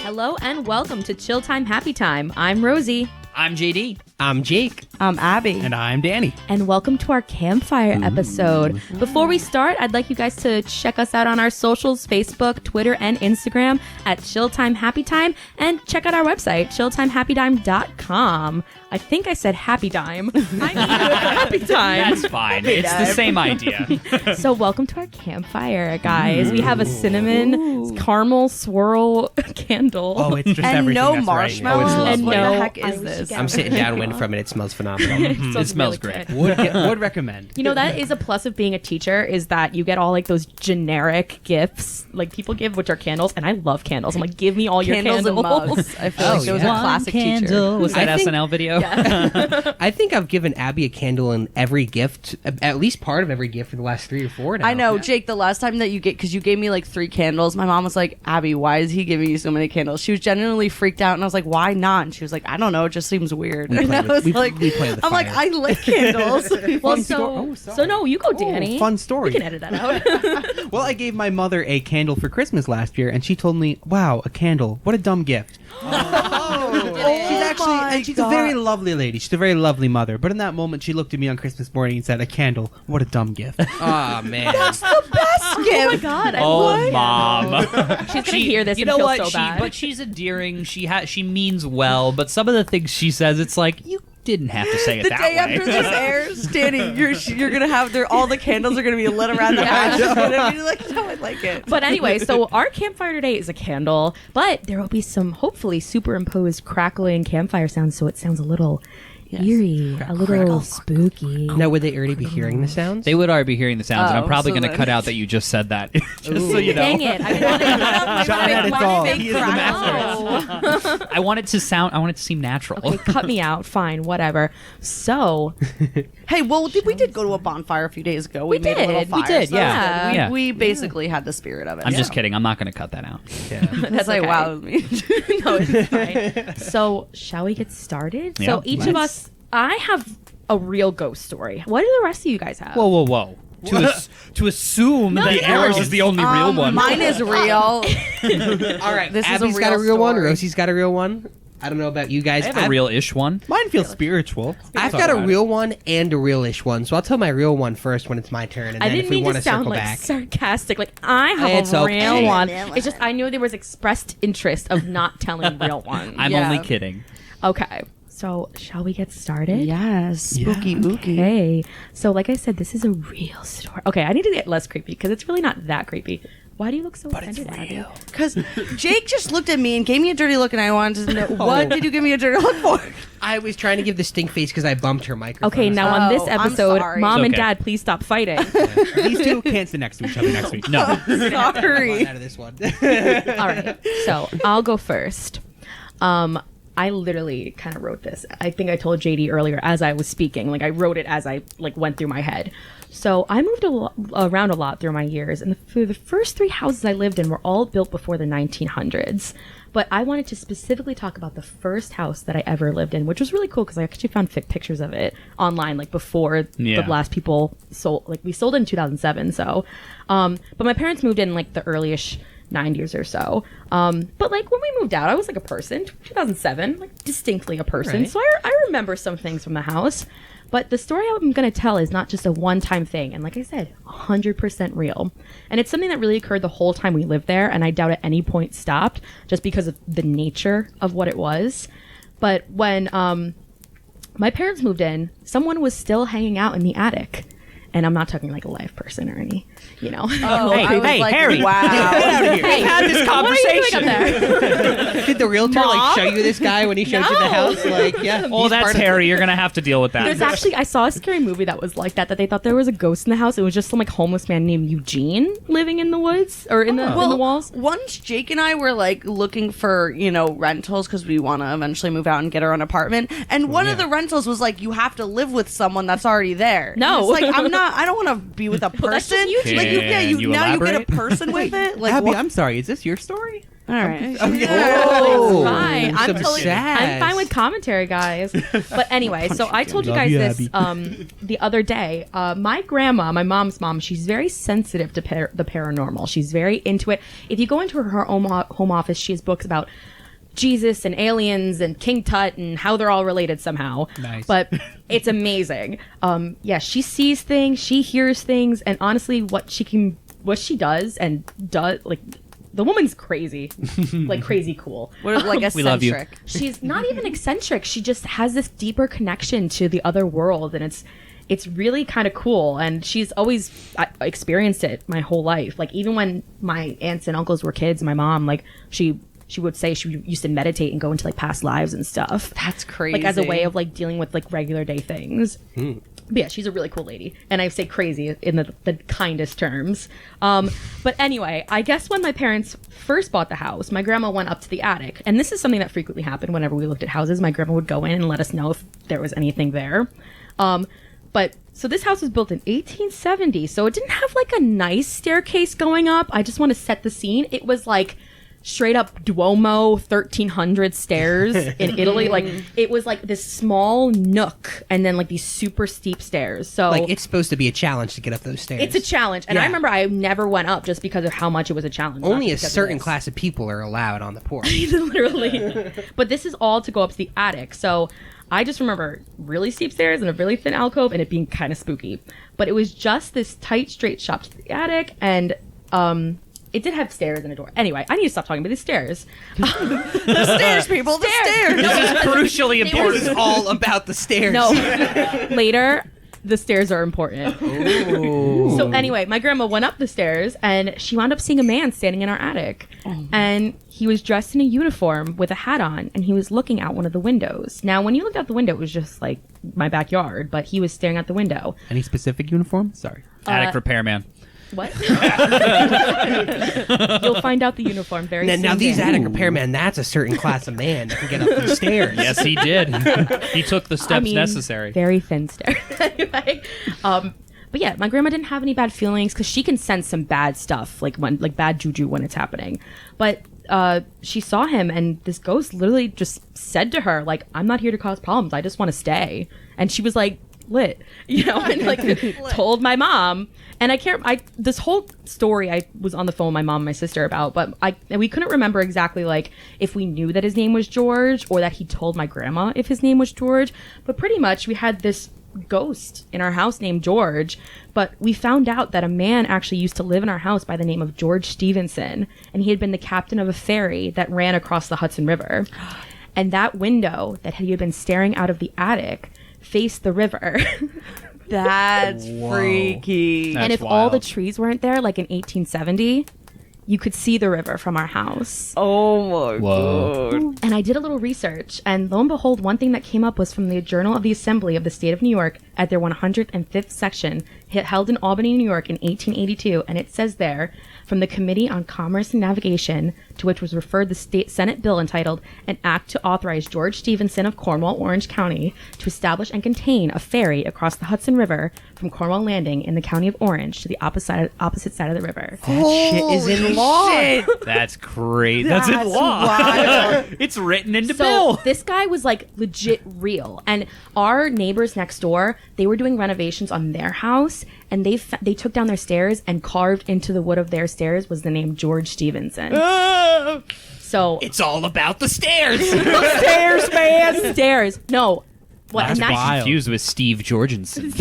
Hello and welcome to Chilltime Happytime. I'm Rosie. I'm JD. I'm Jake. I'm Abby. And I'm Danny. And welcome to our Campfire episode. Before we start, I'd like you guys to check us out on our socials, Facebook, Twitter, and Instagram at Chilltime Happytime. And check out our website, chilltimehappytime.com. I think I said happy dime. I mean happy time. That's fine. It's the same idea. So welcome to our campfire, guys. We have a cinnamon caramel swirl candle. Oh, it's just And everything. no that's marshmallows. Right. Oh, it's And What no the heck I is wish this? you I'm sitting downwind from it. It smells phenomenal. It smells great. Would recommend. You know, that is a plus of being a teacher, is that you get all like those generic gifts like people give, which are candles, and I love candles. I'm like, give me all your Candles and candles. mugs. I feel Oh, like those yeah. are classic teacher. Was that I think- SNL video? I think I've given Abby a candle in every gift, at least part of every gift for the last 3 or 4 now. I know, Jake, the last time that because you gave me like 3 candles, my mom was like, Abby, why is he giving you so many candles? She was genuinely freaked out, and I was like, why not? And she was like, I don't know, it just seems weird. We And play I with- was we- like, we play with the I'm like, fire. I like candles. Well, sorry. no, you go, Danny. Fun story. We can edit that out. Well, I gave my mother a candle for Christmas last year, and she told me, "Wow, a candle! What a dumb gift." She's actually, and she's a very lovely lady. She's a very lovely mother. But in that moment, she looked at me on Christmas morning and said, "A candle! What a dumb gift." Oh, man. That's the best Oh gift. my god! I Oh, love Mom. She's gonna hear this You and know feel what? so bad. But she's endearing. She means well. But some of the things she says, it's like you didn't have to say it The that day way. after this airs, Danny, you're gonna have all the candles are gonna be lit around the house. You're gonna be like, no, I like it. But anyway, so our campfire today is a candle, but there will be some hopefully superimposed crackling campfire sounds, so it sounds a little eerie, a little spooky. Now, would they already be hearing the sounds? They would already be hearing the sounds, and I'm Oh, probably so going to then- cut out that you just said that. Just so you know. Dang it! I wanted John had it all. He is the master. I want it to seem natural. Okay, cut me out. Fine, whatever. So, Hey, well, we did go to a bonfire a few days ago. We made a little did. fire. We did, so yeah. we, Yeah. we basically had the spirit of it. I'm just kidding. I'm not going to cut that out. That's like, okay. wow. Me. no, it's fine. So, shall we get started? Yeah, So, each of us, I have a real ghost story. What do the rest of you guys have? Whoa. To assume that no. ours is the only real one. Mine is real. All right. This is a Abby's got a real real one. story. Rosie's got a real one. I don't know about you guys. I have a real-ish one. Mine feels spiritual. I've got a real one and a real-ish one, so I'll tell my real one first when it's my turn, and I then didn't if we mean want to to sound circle like back. sarcastic. Like, I have It's a okay. real one. It's just I knew there was expressed interest of not telling real ones. I'm Yeah. only kidding. Okay, so shall we get started? Yes, spooky, ooky. Okay, so like I said, this is a real story. Okay, I need to get less creepy because it's really not that creepy. Why do you look so offended, Abby? Because Jake just looked at me and gave me a dirty look, and I wanted to know what did you give me a dirty look for? I was trying to give the stink face because I bumped her microphone. Okay, now on this Oh, I'm episode, sorry. Mom It's and okay. Dad, please stop fighting. These two can't sit next to each other next week. No. Sorry. out of this one. All right, so I'll go first. I literally kind of wrote this. I think I told JD earlier as I was speaking. Like I wrote it as I went through my head. So I moved around a lot through my years, and the first 3 houses I lived in were all built before the 1900s. But I wanted to specifically talk about the first house that I ever lived in, which was really cool because I actually found pictures of it online, like before the last people sold. Like we sold it in 2007. So, but my parents moved in like the early-ish 90s or so. But like when we moved out, I was like a person, 2007, like distinctly a person. Right. So I remember some things from the house. But the story I'm going to tell is not just a one-time thing. And like I said, 100% real. And it's something that really occurred the whole time we lived there. And I doubt at any point stopped just because of the nature of what it was. But when my parents moved in, someone was still hanging out in the attic. And I'm not talking like a live person or any, you know. Oh, Hey, I was hey, like, Harry. wow. Hey, had this what are you doing up there? Did the realtor Mom? like show you this guy when he showed you the No. house? Like, yeah. Oh, he's that's part of- Harry. You're going to have to deal with that. There's actually, I saw a scary movie that was like that they thought there was a ghost in the house. It was just some like homeless man named Eugene living in the woods or in the walls. Once Jake and I were like looking for, rentals because we want to eventually move out and get our own apartment. And one of the rentals was like, you have to live with someone that's already there. No. And it's like, I don't want to be with a person. that's just you, Jake. Like, Can you now you get a elaborate? person with it. Like, Abby, what? I'm sorry. Is this your story? All right. Oh, It's fine. I'm some totally. sass. I'm fine with commentary, guys. But anyway, so I told you Love guys you, this Abby. the other day. My grandma, my mom's mom, she's very sensitive to the paranormal. She's very into it. If you go into her home office, she has books about Jesus and aliens and King Tut and how they're all related somehow. Nice. But it's amazing. Yeah, she sees things, she hears things, and honestly, what she does, like, the woman's crazy, like crazy cool. What, like eccentric? We love you. She's not even eccentric. She just has this deeper connection to the other world, and it's really kind of cool. And she's always experienced it my whole life. Like, even when my aunts and uncles were kids, my mom, like, she would say she used to meditate and go into like past lives and stuff. That's crazy. Like, as a way of like dealing with like regular day things. But yeah, she's a really cool lady. And I say crazy in the kindest terms. But anyway, I guess when my parents first bought the house, my grandma went up to the attic. And this is something that frequently happened whenever we looked at houses. My grandma would go in and let us know if there was anything there. But so this house was built in 1870. So it didn't have like a nice staircase going up. I just want to set the scene. It was like straight up Duomo 1300 stairs in Italy. Like, it was like this small nook and then like these super steep stairs. So Like, it's supposed to be a challenge to get up those stairs. it's a challenge. And I Yeah. remember I never went up just because of how much it was a challenge. not Only a because of certain this. class of people are allowed on the porch. Literally. But this is all to go up to the attic. So I just remember really steep stairs and a really thin alcove and it being kind of spooky. But it was just this tight, straight shot to the attic, and it did have stairs and a door. Anyway, I need to stop talking about the stairs. The stairs, people. The stairs. This is crucially It important. was all about the stairs. No. Later, the stairs are important. So anyway, my grandma went up the stairs and she wound up seeing a man standing in our attic. And he was dressed in a uniform with a hat on, and he was looking out one of the windows. Now, when you looked out the window, it was just like my backyard, but he was staring out the window. Any specific uniform? Sorry. Attic repairman. What? You'll find out the uniform very soon. Now these Dan. attic repairmen, that's a certain class of man that can get up these stairs. Yes, he did. He took the steps I mean, necessary. Very thin stairs. Anyway, but yeah, my grandma didn't have any bad feelings because she can sense some bad stuff, like bad juju when it's happening. But she saw him, and this ghost literally just said to her, like, "I'm not here to cause problems. I just want to stay." And she was like, lit, and like told my mom. And this whole story I was on the phone with my mom and my sister about, but we couldn't remember exactly like if we knew that his name was George or that he told my grandma if his name was George. But pretty much we had this ghost in our house named George, but we found out that a man actually used to live in our house by the name of George Stevenson, and he had been the captain of a ferry that ran across the Hudson River. And that window that he had been staring out of the attic faced the river. That's freaky. That's and if all the wild. trees weren't there, like in 1870, you could see the river from our house. Oh my Whoa. god. And I did a little research, and lo and behold, one thing that came up was from the Journal of the Assembly of the State of New York at their 105th section, held in Albany, New York in 1882, and it says there, from the Committee on Commerce and Navigation, to which was referred the State Senate bill entitled An Act to Authorize George Stevenson of Cornwall, Orange County, to establish and contain a ferry across the Hudson River from Cornwall Landing in the county of Orange to the opposite side of the river. That shit is in law. That's great. That's in That's law. wild. It's written into So bill. this guy was like legit real, and our neighbors next door, they were doing renovations on their house, and they took down their stairs, and carved into the wood of their stairs was the name George Stevenson. So It's all about the stairs. stairs, man, stairs. No, what? That's And that's wild. Confused with Steve Jorgensen.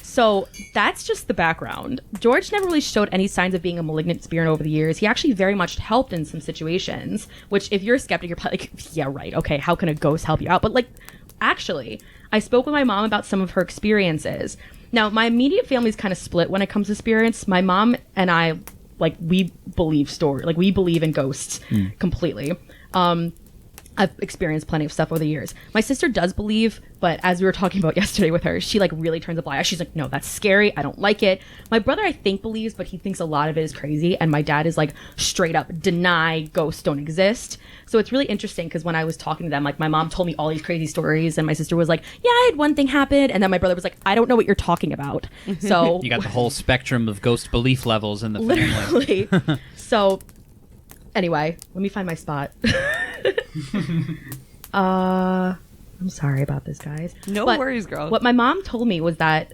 So that's just the background. George never really showed any signs of being a malignant spirit over the years. He actually very much helped in some situations, which if you're a skeptic, you're probably like, yeah, right. Okay, how can a ghost help you out? But like, actually, I spoke with my mom about some of her experiences. Now, my immediate family's kind of split when it comes to spirits. My mom and I, like, we believe in ghosts completely. I've experienced plenty of stuff over the years. My sister does believe, but as we were talking about yesterday with her, she like really turns a blind eye. She's like, no, that's scary. I don't like it. My brother, I think, believes, but he thinks a lot of it is crazy. And my dad is like straight up deny ghosts don't exist. So it's really interesting because when I was talking to them, like my mom told me all these crazy stories and my sister was like, yeah, I had one thing happen. And then my brother was like, I don't know what you're talking about. So You got the whole spectrum of ghost belief levels in the family. literally. So anyway, let me find my spot. I'm sorry about this, guys. No But worries, girl. What my mom told me was that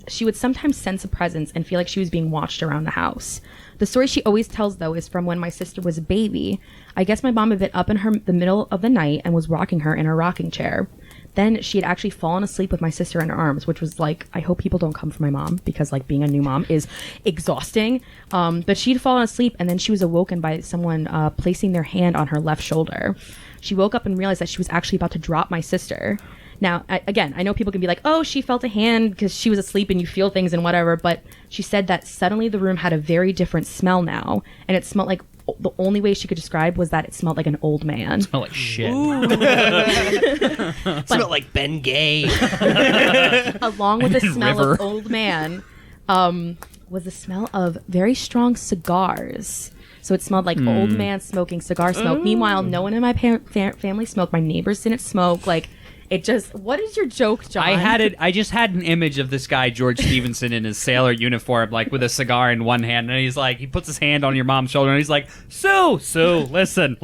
she would sometimes sense a presence and feel like she was being watched around the house. The story she always tells, though, is from when my sister was a baby. I guess my mom had been up in the middle of the night and was rocking her in her rocking chair. Then she had actually fallen asleep with my sister in her arms, which was like, I hope people don't come for my mom, because like being a new mom is exhausting. But she'd fallen asleep, and then she was awoken by someone placing their hand on her left shoulder. She woke up and realized that she was actually about to drop my sister. Now, again, I know people can be like, oh, she felt a hand because she was asleep and you feel things and whatever. But she said that suddenly the room had a very different smell now. And it smelled like, the only way she could describe was that it smelled like an old man. Smell like shit. Smell like Ben Gay. Along with the smell River. of old man was the smell of very strong cigars. So it smelled like old man smoking cigar smoke. Meanwhile, no one in my family smoked. My neighbors didn't smoke. Like, it just... What is your joke, John? I just had an image of this guy, George Stevenson, in his sailor uniform, like with a cigar in one hand, and he's like, he puts his hand on your mom's shoulder, and he's like, Sue, listen,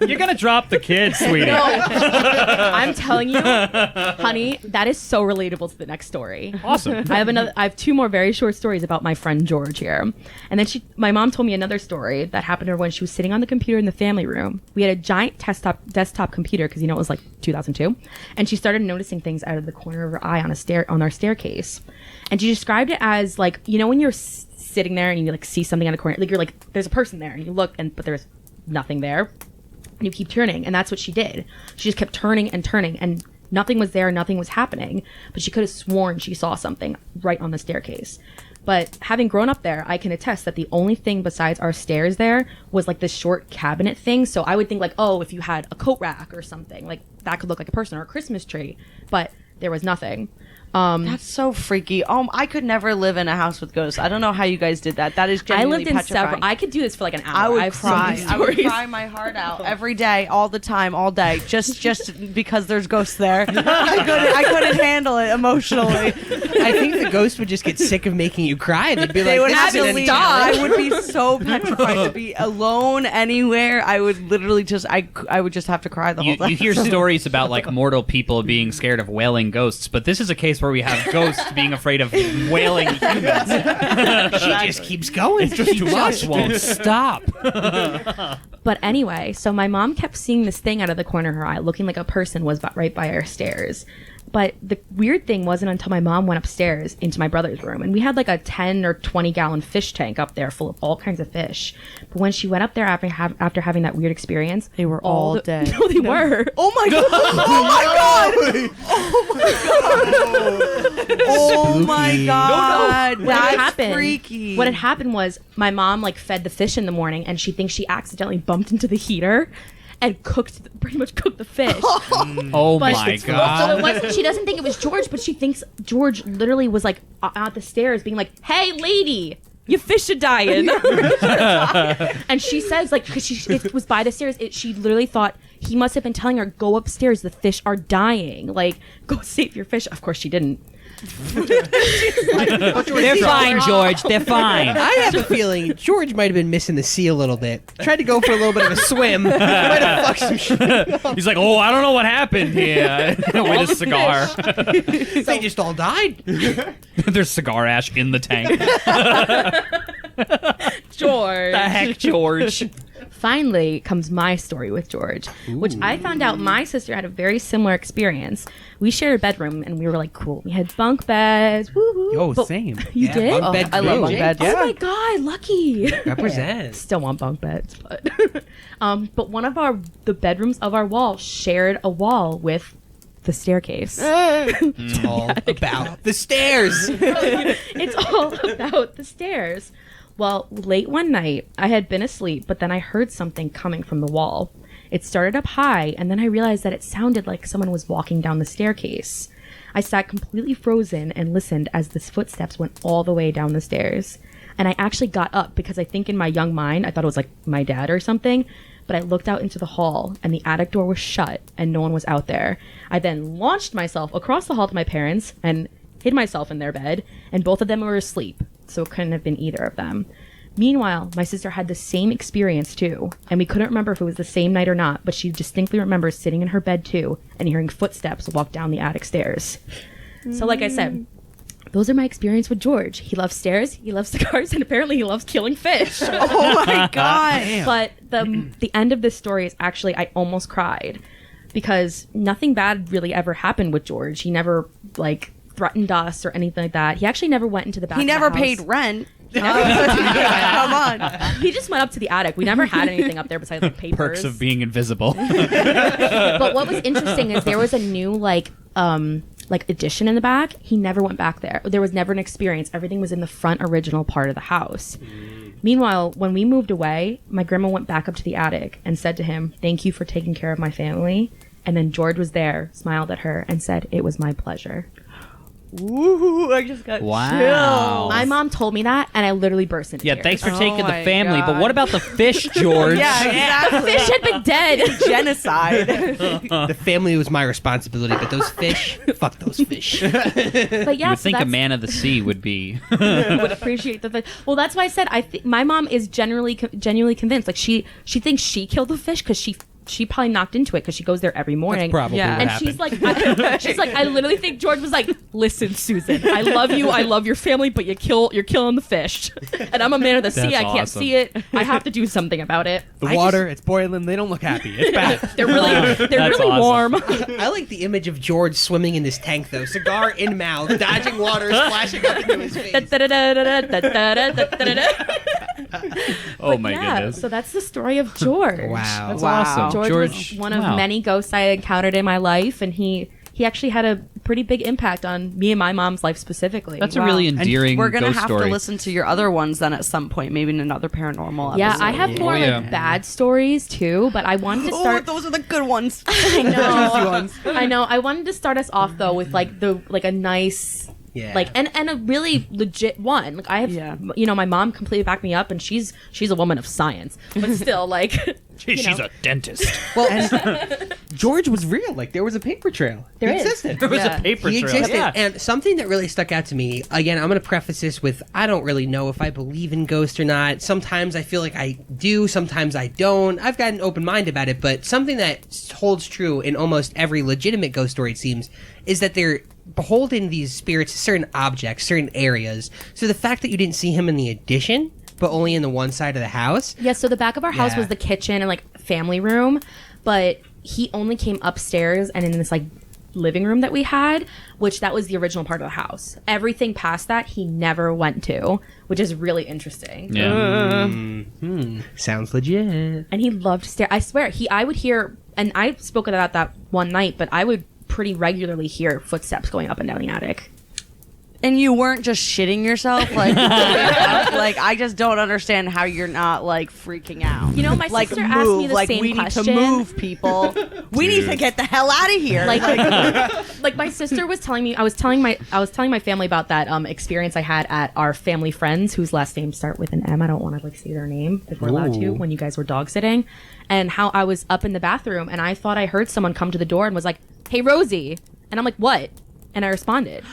you're gonna drop the kid, sweetie. No. I'm telling you, honey, that is so relatable to the next story. Awesome. I have two more very short stories about my friend George here. And then my mom told me another story that happened to her when she was sitting on the computer in the family room. We had a giant desktop computer, because it was like 2002. And she started noticing things out of the corner of her eye on our staircase. And she described it as like, when you're sitting there and you like see something on the corner, like you're like, there's a person there, and you look, but there's nothing there. And you keep turning, and that's what she did. She just kept turning, and nothing was there, nothing was happening. But she could have sworn she saw something right on the staircase. But having grown up there, I can attest that the only thing besides our stairs there was like this short cabinet thing. So I would think like, oh, if you had a coat rack or something, like that could look like a person or a Christmas tree. But there was nothing. That's so freaky. I could never live in a house with ghosts. I don't know how you guys did that. That is I genuinely lived in petrifying. several. I could do this for like an hour. I would have so cry. many I would stories. cry my heart out every day, all the time, all day, just because there's ghosts there. I couldn't handle it emotionally. I think the ghost would just get sick of making you cry. They'd be like, They would "This have isn't to any leave. I challenge." would be so petrified to be alone anywhere. I would literally just, I would just have to cry the whole time. You hear stories about like mortal people being scared of wailing ghosts, but this is a case where we have ghosts being afraid of wailing humans. She just keeps going. It's just She just won't stop. But anyway, so my mom kept seeing this thing out of the corner of her eye, looking like a person was right by our stairs. But the weird thing wasn't until my mom went upstairs into my brother's room, and we had like a 10 or 20 gallon fish tank up there full of all kinds of fish. But when she went up there after having that weird experience, They were all dead. No, they were. Oh my god! Oh my god! Oh my god! What That's had happened? freaky. What had happened was my mom like fed the fish in the morning, and she thinks she accidentally bumped into the heater and pretty much cooked the fish. Oh But my so god. it wasn't. She doesn't think it was George, but she thinks George literally was like out the stairs, being like, "Hey, lady, your fish are dying." And she says, like, because it was by the stairs, she literally thought he must have been telling her, "Go upstairs, the fish are dying. Like, go save your fish." Of course, she didn't. They're fine, George. They're fine. I have a feeling George might have been missing the sea a little bit. Tried to go for a little bit of a swim. Might have fucked some shit. He's like, oh, I don't know what happened here. With a cigar. They just all died. There's cigar ash in the tank. George. The heck, George? Finally comes my story with George, which I found out my sister had a very similar experience. We shared a bedroom, and we were like, cool. We had bunk beds. Woo-hoo. Yo, But- same. You Yeah, did? bunk bed I love crew. bunk beds. Oh my god, lucky. Represent. Still want bunk beds, but but one of the bedrooms of our wall shared a wall with the staircase. It's all about the stairs. It's all about the stairs. Well, late one night, I had been asleep, but then I heard something coming from the wall. It started up high, and then I realized that it sounded like someone was walking down the staircase. I sat completely frozen and listened as the footsteps went all the way down the stairs. And I actually got up because I think in my young mind, I thought it was like my dad or something. But I looked out into the hall, and the attic door was shut, and no one was out there. I then launched myself across the hall to my parents and hid myself in their bed, and both of them were asleep, so it couldn't have been either of them. Meanwhile, my sister had the same experience too, and we couldn't remember if it was the same night or not, but she distinctly remembers sitting in her bed too and hearing footsteps walk down the attic stairs. So like I said, those are my experience with George. He loves stairs, he loves cigars, and apparently he loves killing fish. Oh my god. But the end of this story is actually, I almost cried because nothing bad really ever happened with George. He never like threatened us or anything like that. He actually never went into the back. He of the never house. paid rent. Come on. He just went up to the attic. We never had anything up there besides like papers. Perks of being invisible. But what was interesting is there was a new like addition in the back. He never went back there. There was never an experience. Everything was in the front original part of the house. Meanwhile, when we moved away, my grandma went back up to the attic and said to him, "Thank you for taking care of my family." And then George was there, smiled at her, and said, "It was my pleasure." Ooh, I just got Wow. chills. My mom told me that, and I literally burst into Yeah, tears. thanks for taking the my family, but God. what about the fish, George? Yeah, exactly. Fish had been dead. Genocide. The family was my responsibility, but those fish, fuck those fish. But yeah, You would so think a that's- man of the sea would be. would appreciate the fish. Well, that's why I said I think my mom is genuinely convinced. Like she thinks she killed the fish because she probably knocked into it because she goes there every morning. That's probably Yeah. what And happened. she's like, I literally think George was like, "Listen, Susan, I love you, I love your family, but you're killing the fish, and I'm a man of the sea. That's I can't awesome. see it. I have to do something about it." The water, it's boiling. They don't look happy. It's bad. They're really That's warm. I like the image of George swimming in this tank, though. Cigar in mouth, dodging water, splashing up into his face. Oh my Yeah, goodness. so that's the story of George. Wow. That's Wow. awesome. George was one of wow. many ghosts I encountered in my life, and he actually had a pretty big impact on me and my mom's life specifically. That's Wow. a really endearing We're gonna ghost have story. to listen to your other ones then at some point, maybe in another paranormal yeah, episode. I have more Oh, yeah. like bad stories too, but I wanted to Oh, start. those are the good ones. I know. I know. I wanted to start us off though with like a nice. Yeah. Like and a really legit one. Like I have, Yeah. you know, my mom completely backed me up, and she's a woman of science, but still, like, She's a dentist. Well, and George was real. Like, there was a paper trail. There He is. existed. There was Yeah. a paper He trail. existed. Yeah. And something that really stuck out to me, again, I'm going to preface this with, I don't really know if I believe in ghosts or not. Sometimes I feel like I do, sometimes I don't. I've got an open mind about it, but something that holds true in almost every legitimate ghost story, it seems, is that they're beholden these spirits to certain objects, certain areas. So the fact that you didn't see him in the addition, but only in the one side of the house. yeah. So the back of our house Yeah. was the kitchen and like family room, but he only came upstairs and in this like living room that we had, which that was the original part of the house. Everything past that he never went to, which is really interesting. Yeah. Sounds legit. And he loved to stare. I swear, I would hear, and I spoke about that one night, but I would pretty regularly hear footsteps going up and down the attic. And you weren't just shitting yourself, like, like I just don't understand how you're not like freaking out. You know, my like sister asked me the like same we question. need to move, people. We need to get the hell out of here. Like, like my sister was telling me, I was telling my family about that experience I had at our family friends whose last names start with an M. I don't want to like say their name if we're allowed to, Ooh. when you guys were dog sitting, and how I was up in the bathroom and I thought I heard someone come to the door and was like, "Hey, Rosie," and I'm like, "What?" And I responded,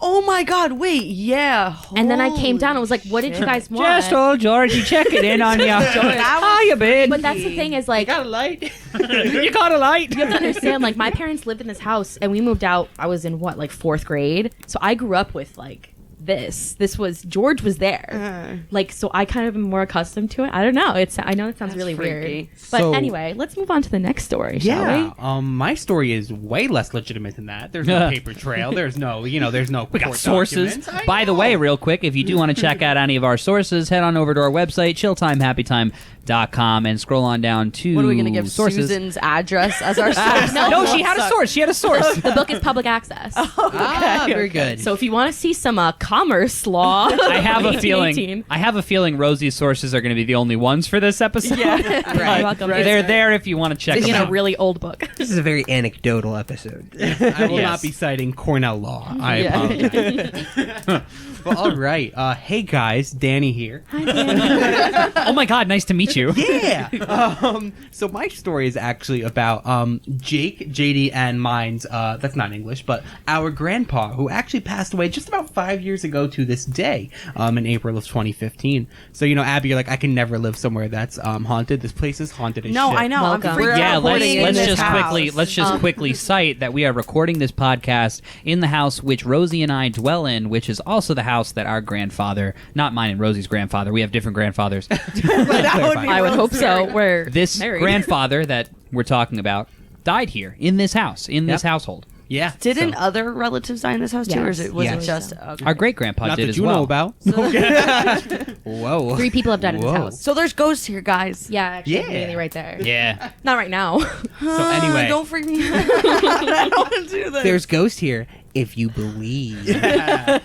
oh my god, wait, yeah. and then I came down and was like, "What did you guys want?" Just old Georgie checking in on you. That How you been? But that's the thing is like, Got a light? You got a light? you have to understand, like, my parents lived in this house and we moved out. I was in what, like 4th grade. So I grew up with like this was George was there. Like, so I kind of am more accustomed to it. I don't know. I know it sounds really weird. freaky. But So- anyway, let's move on to the next story, shall Yeah. we? My story is way less legitimate than that. There's no paper trail. There's no, there's no. We got sources. By the way, real quick, if you do want to check out any of our sources, head on over to our website, chilltimehappytime.com, and scroll on down to What are we gonna give sources. Susan's address as our source? No, she had a source. She had a source. The book is public access. Ah, very good. So if you want to see some commerce law, I have a 1818. feeling Rosie's sources are going to be the only ones for this episode. You're welcome. They're there if you want to check It's them in a out. really old book. This is a very anecdotal episode. I will Yes. not be citing Cornell law. I Yeah. apologize. Well, all right. Hey guys, Danny here. Oh my God, nice to meet you. Yeah. So my story is actually about Jake, JD, and mine's. That's not English, but our grandpa, who actually passed away just about 5 years years ago to this day, in April of 2015. So, Abby, you're like, I can never live somewhere that's haunted. This place is haunted as No, shit. I know. Welcome. I'm freaking Yeah, out let's in this just house. quickly cite that we are recording this podcast in the house which Rosie and I dwell in, which is also the house that our grandfather, not mine and Rosie's grandfather, we have different grandfathers. That would be I would real hope so. scary. We're This married. grandfather that we're talking about died here in this house, in this Yep. household. Yeah. Didn't so- other relatives die in this house too, or is Yes. it, was Yes. it just okay. Our great grandpa Not did that as you well. know about. Whoa. 3 people have died in this Whoa. house. So there's ghosts here, guys. Yeah, actually, Yeah. really right there. Yeah. Not right now. So anyway, Don't freak me out. I don't want to do this. There's ghost here if you believe.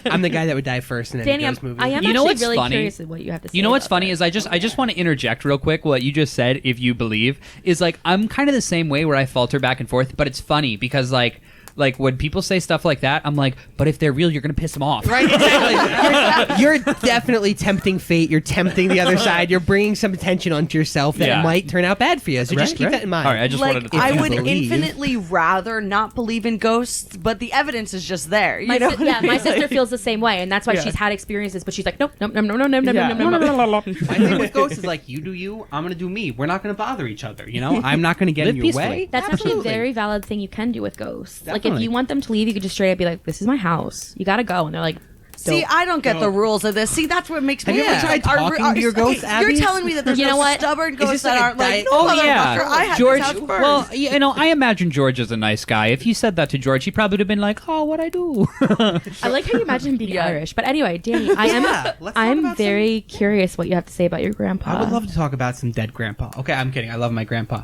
I'm the guy that would die first in any Danny, ghost movie. I am You know actually what's really funny? curious of what you have to say. You know what's about funny this. is I just want to interject real quick what you just said. If you believe, is like I'm kind of the same way where I falter back and forth, but it's funny because like when people say stuff like that, I'm like, but if they're real, you're gonna piss them off. Right, exactly. You're definitely tempting fate. You're tempting the other side. You're bringing some attention onto yourself that Yeah. might turn out bad for you. So just Right, keep right. that in mind. All right, I just wanted like to. I you would believe. infinitely rather not believe in ghosts, but the evidence is just there. You My know? si- yeah, my sister feels the same way, and that's why Yeah. she's had experiences. But she's like, nope, nope, nope, nope, nope, nope, Yeah. nope, nope, nope, nope. my thing with ghosts is like, you do you, I'm gonna do me. We're not gonna bother each other. I'm not gonna get Live in your peacefully. way. That's actually a Absolutely. very valid thing you can do with ghosts. Like if Definitely. you want them to leave, you could just straight up be like, "This is my house. You gotta go," and they're like, See, "Don't." I don't get the rules of this. See, that's what makes me. Have you ever tried talking to your ghosts, You're Abby? telling me that there's You know no what? stubborn Is ghosts this that like a aren't like, diet- no, Oh motherfucker, yeah, I had George. this house first. Well, I imagine George is a nice guy. If you said that to George, he probably would have been like, "Oh, what I do." I like how you imagine him being Yeah. Irish. But anyway, Danny, I am. Yeah, let's talk I'm about very curious what you have to say about your grandpa. I would love to talk about some dead grandpa. Okay, I'm kidding. I love my grandpa.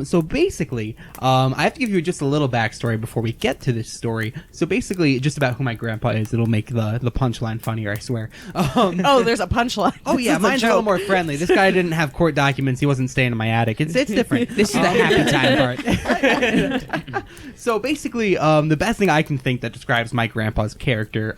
So basically, I have to give you just a little backstory before we get to this story. So basically, just about who my grandpa is. It'll make the punchline funnier, I swear. Oh, there's a punchline. Oh This yeah, is a mine's a little joke. more friendly. This guy didn't have court documents. He wasn't staying in my attic. It's different. This is the happy time part. So basically, the best thing I can think that describes my grandpa's character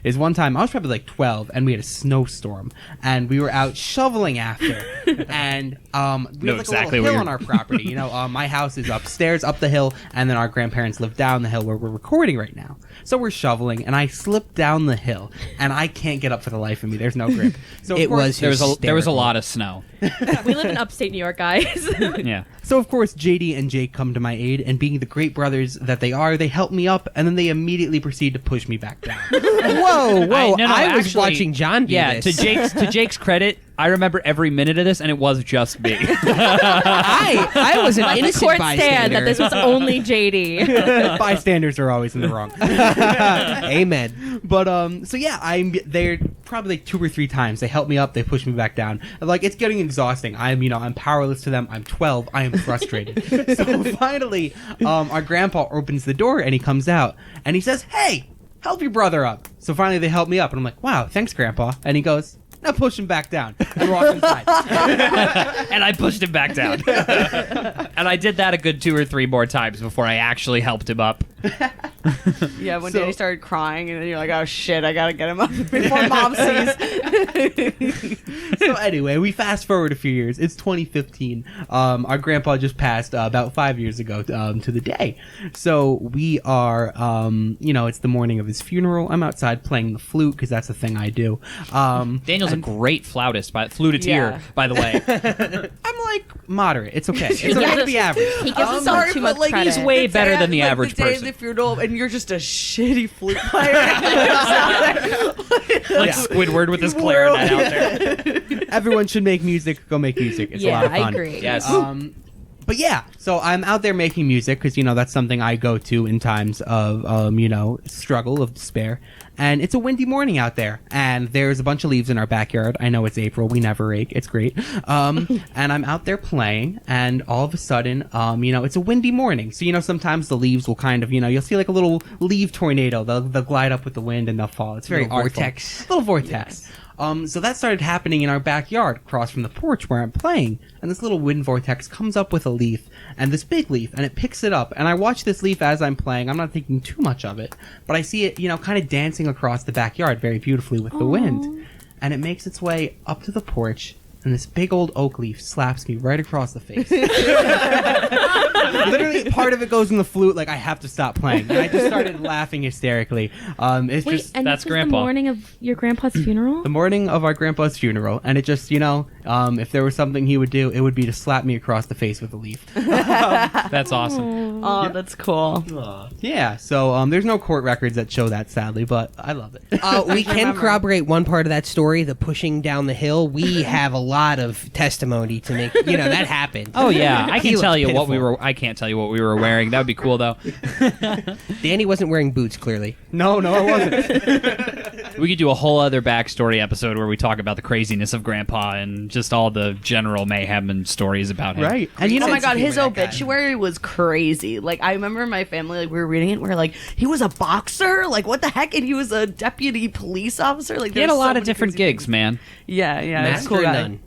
is one time I was probably like 12 and we had a snowstorm and we were out shoveling after and we Know had like exactly a what little hill you're- on our property. My house is upstairs up the hill and then our grandparents live down the hill where we're recording right now. So we're shoveling and I slipped down the hill and I can't get up for the life of me. There's no grip. So of It course- was there was a hysterical. lot of snow. We live in upstate New York, guys. Yeah. So of course JD and Jake come to my aid, and being the great brothers that they are, they help me up, and then they immediately proceed to push me back down. Whoa, whoa! I was actually- watching John do Yeah, this. to Jake's credit, I remember every minute of this, and it was just me. I was an Let the innocent court bystander. stand that this was only JD. Bystanders are always in the wrong. Amen. But so yeah, I'm there probably like 2 or 3 times. They help me up, they push me back down. Like it's getting exhausting. I'm powerless to them. I'm 12. I am frustrated. So finally, our grandpa opens the door and he comes out and he says, "Hey, help your brother up." So finally they help me up and I'm like, "Wow, thanks, Grandpa." And he goes, "Now push him back down," and walks inside. And I pushed him back down. And I did that a good 2 or 3 more times before I actually helped him up. Yeah, when So- Danny started crying, and then you're like, "Oh shit, I gotta get him up before mom sees." So anyway, we fast forward a few years. It's 2015. Our grandpa just passed about 5 years ago to the day. So we are, it's the morning of his funeral. I'm outside playing the flute because that's the thing I do. Daniel's a great flautist, flutiteer, Yeah. by the way. I'm like moderate. It's okay. It's okay to be average. He gives himself too much credit. he's way better than the like average the day person. of the funeral, and you're just a shitty flute player. Like Squidward with his clarinet out there. Everyone should make music. Go make music. It's a lot Yeah, of fun. I agree. Yes. But yeah, so I'm out there making music because, that's something I go to in times of, struggle, of despair. And it's a windy morning out there. And there's a bunch of leaves in our backyard. I know it's April. We never rake. It's great. And I'm out there playing. And all of a sudden, it's a windy morning. So, sometimes the leaves will kind of, you'll see like a little leaf tornado. They'll glide up with the wind and they'll fall. It's very Little artful. vortex. Little vortex. So that started happening in our backyard across from the porch where I'm playing. And this little wind vortex comes up with a leaf, and this big leaf, and it picks it up. And I watch this leaf as I'm playing. I'm not thinking too much of it, but I see it, kind of dancing across the backyard very beautifully with the wind. And it makes its way up to the porch, and this big old oak leaf slaps me right across the face. Literally, part of it goes in the flute. Like, I have to stop playing. And I just started laughing hysterically. It's Wait, just and that's this was Grandpa. the morning of your grandpa's funeral? the morning of our grandpa's funeral, and it just, if there was something he would do, it would be to slap me across the face with a leaf. That's awesome. Oh, that's cool. Yeah, so there's no court records that show that, sadly, but I love it. We can corroborate one part of that story, the pushing down the hill. We have a lot of testimony to make, that happened. Oh yeah, I He can looked tell you what we pitiful. were. I can't tell you what we were wearing. That would be cool though. Danny wasn't wearing boots, clearly. No, I wasn't. We could do a whole other backstory episode where we talk about the craziness of Grandpa and just all the general mayhem and stories about him. Right. And Oh my god, his that guy. obituary was crazy. Like, I remember in my family, like, we were reading it, and we are like, he was a boxer? Like, what the heck? And he was a deputy police officer? Like, He had a there's lot so of many different crazy gigs, things. man. Yeah, he's a Master cool guy. none.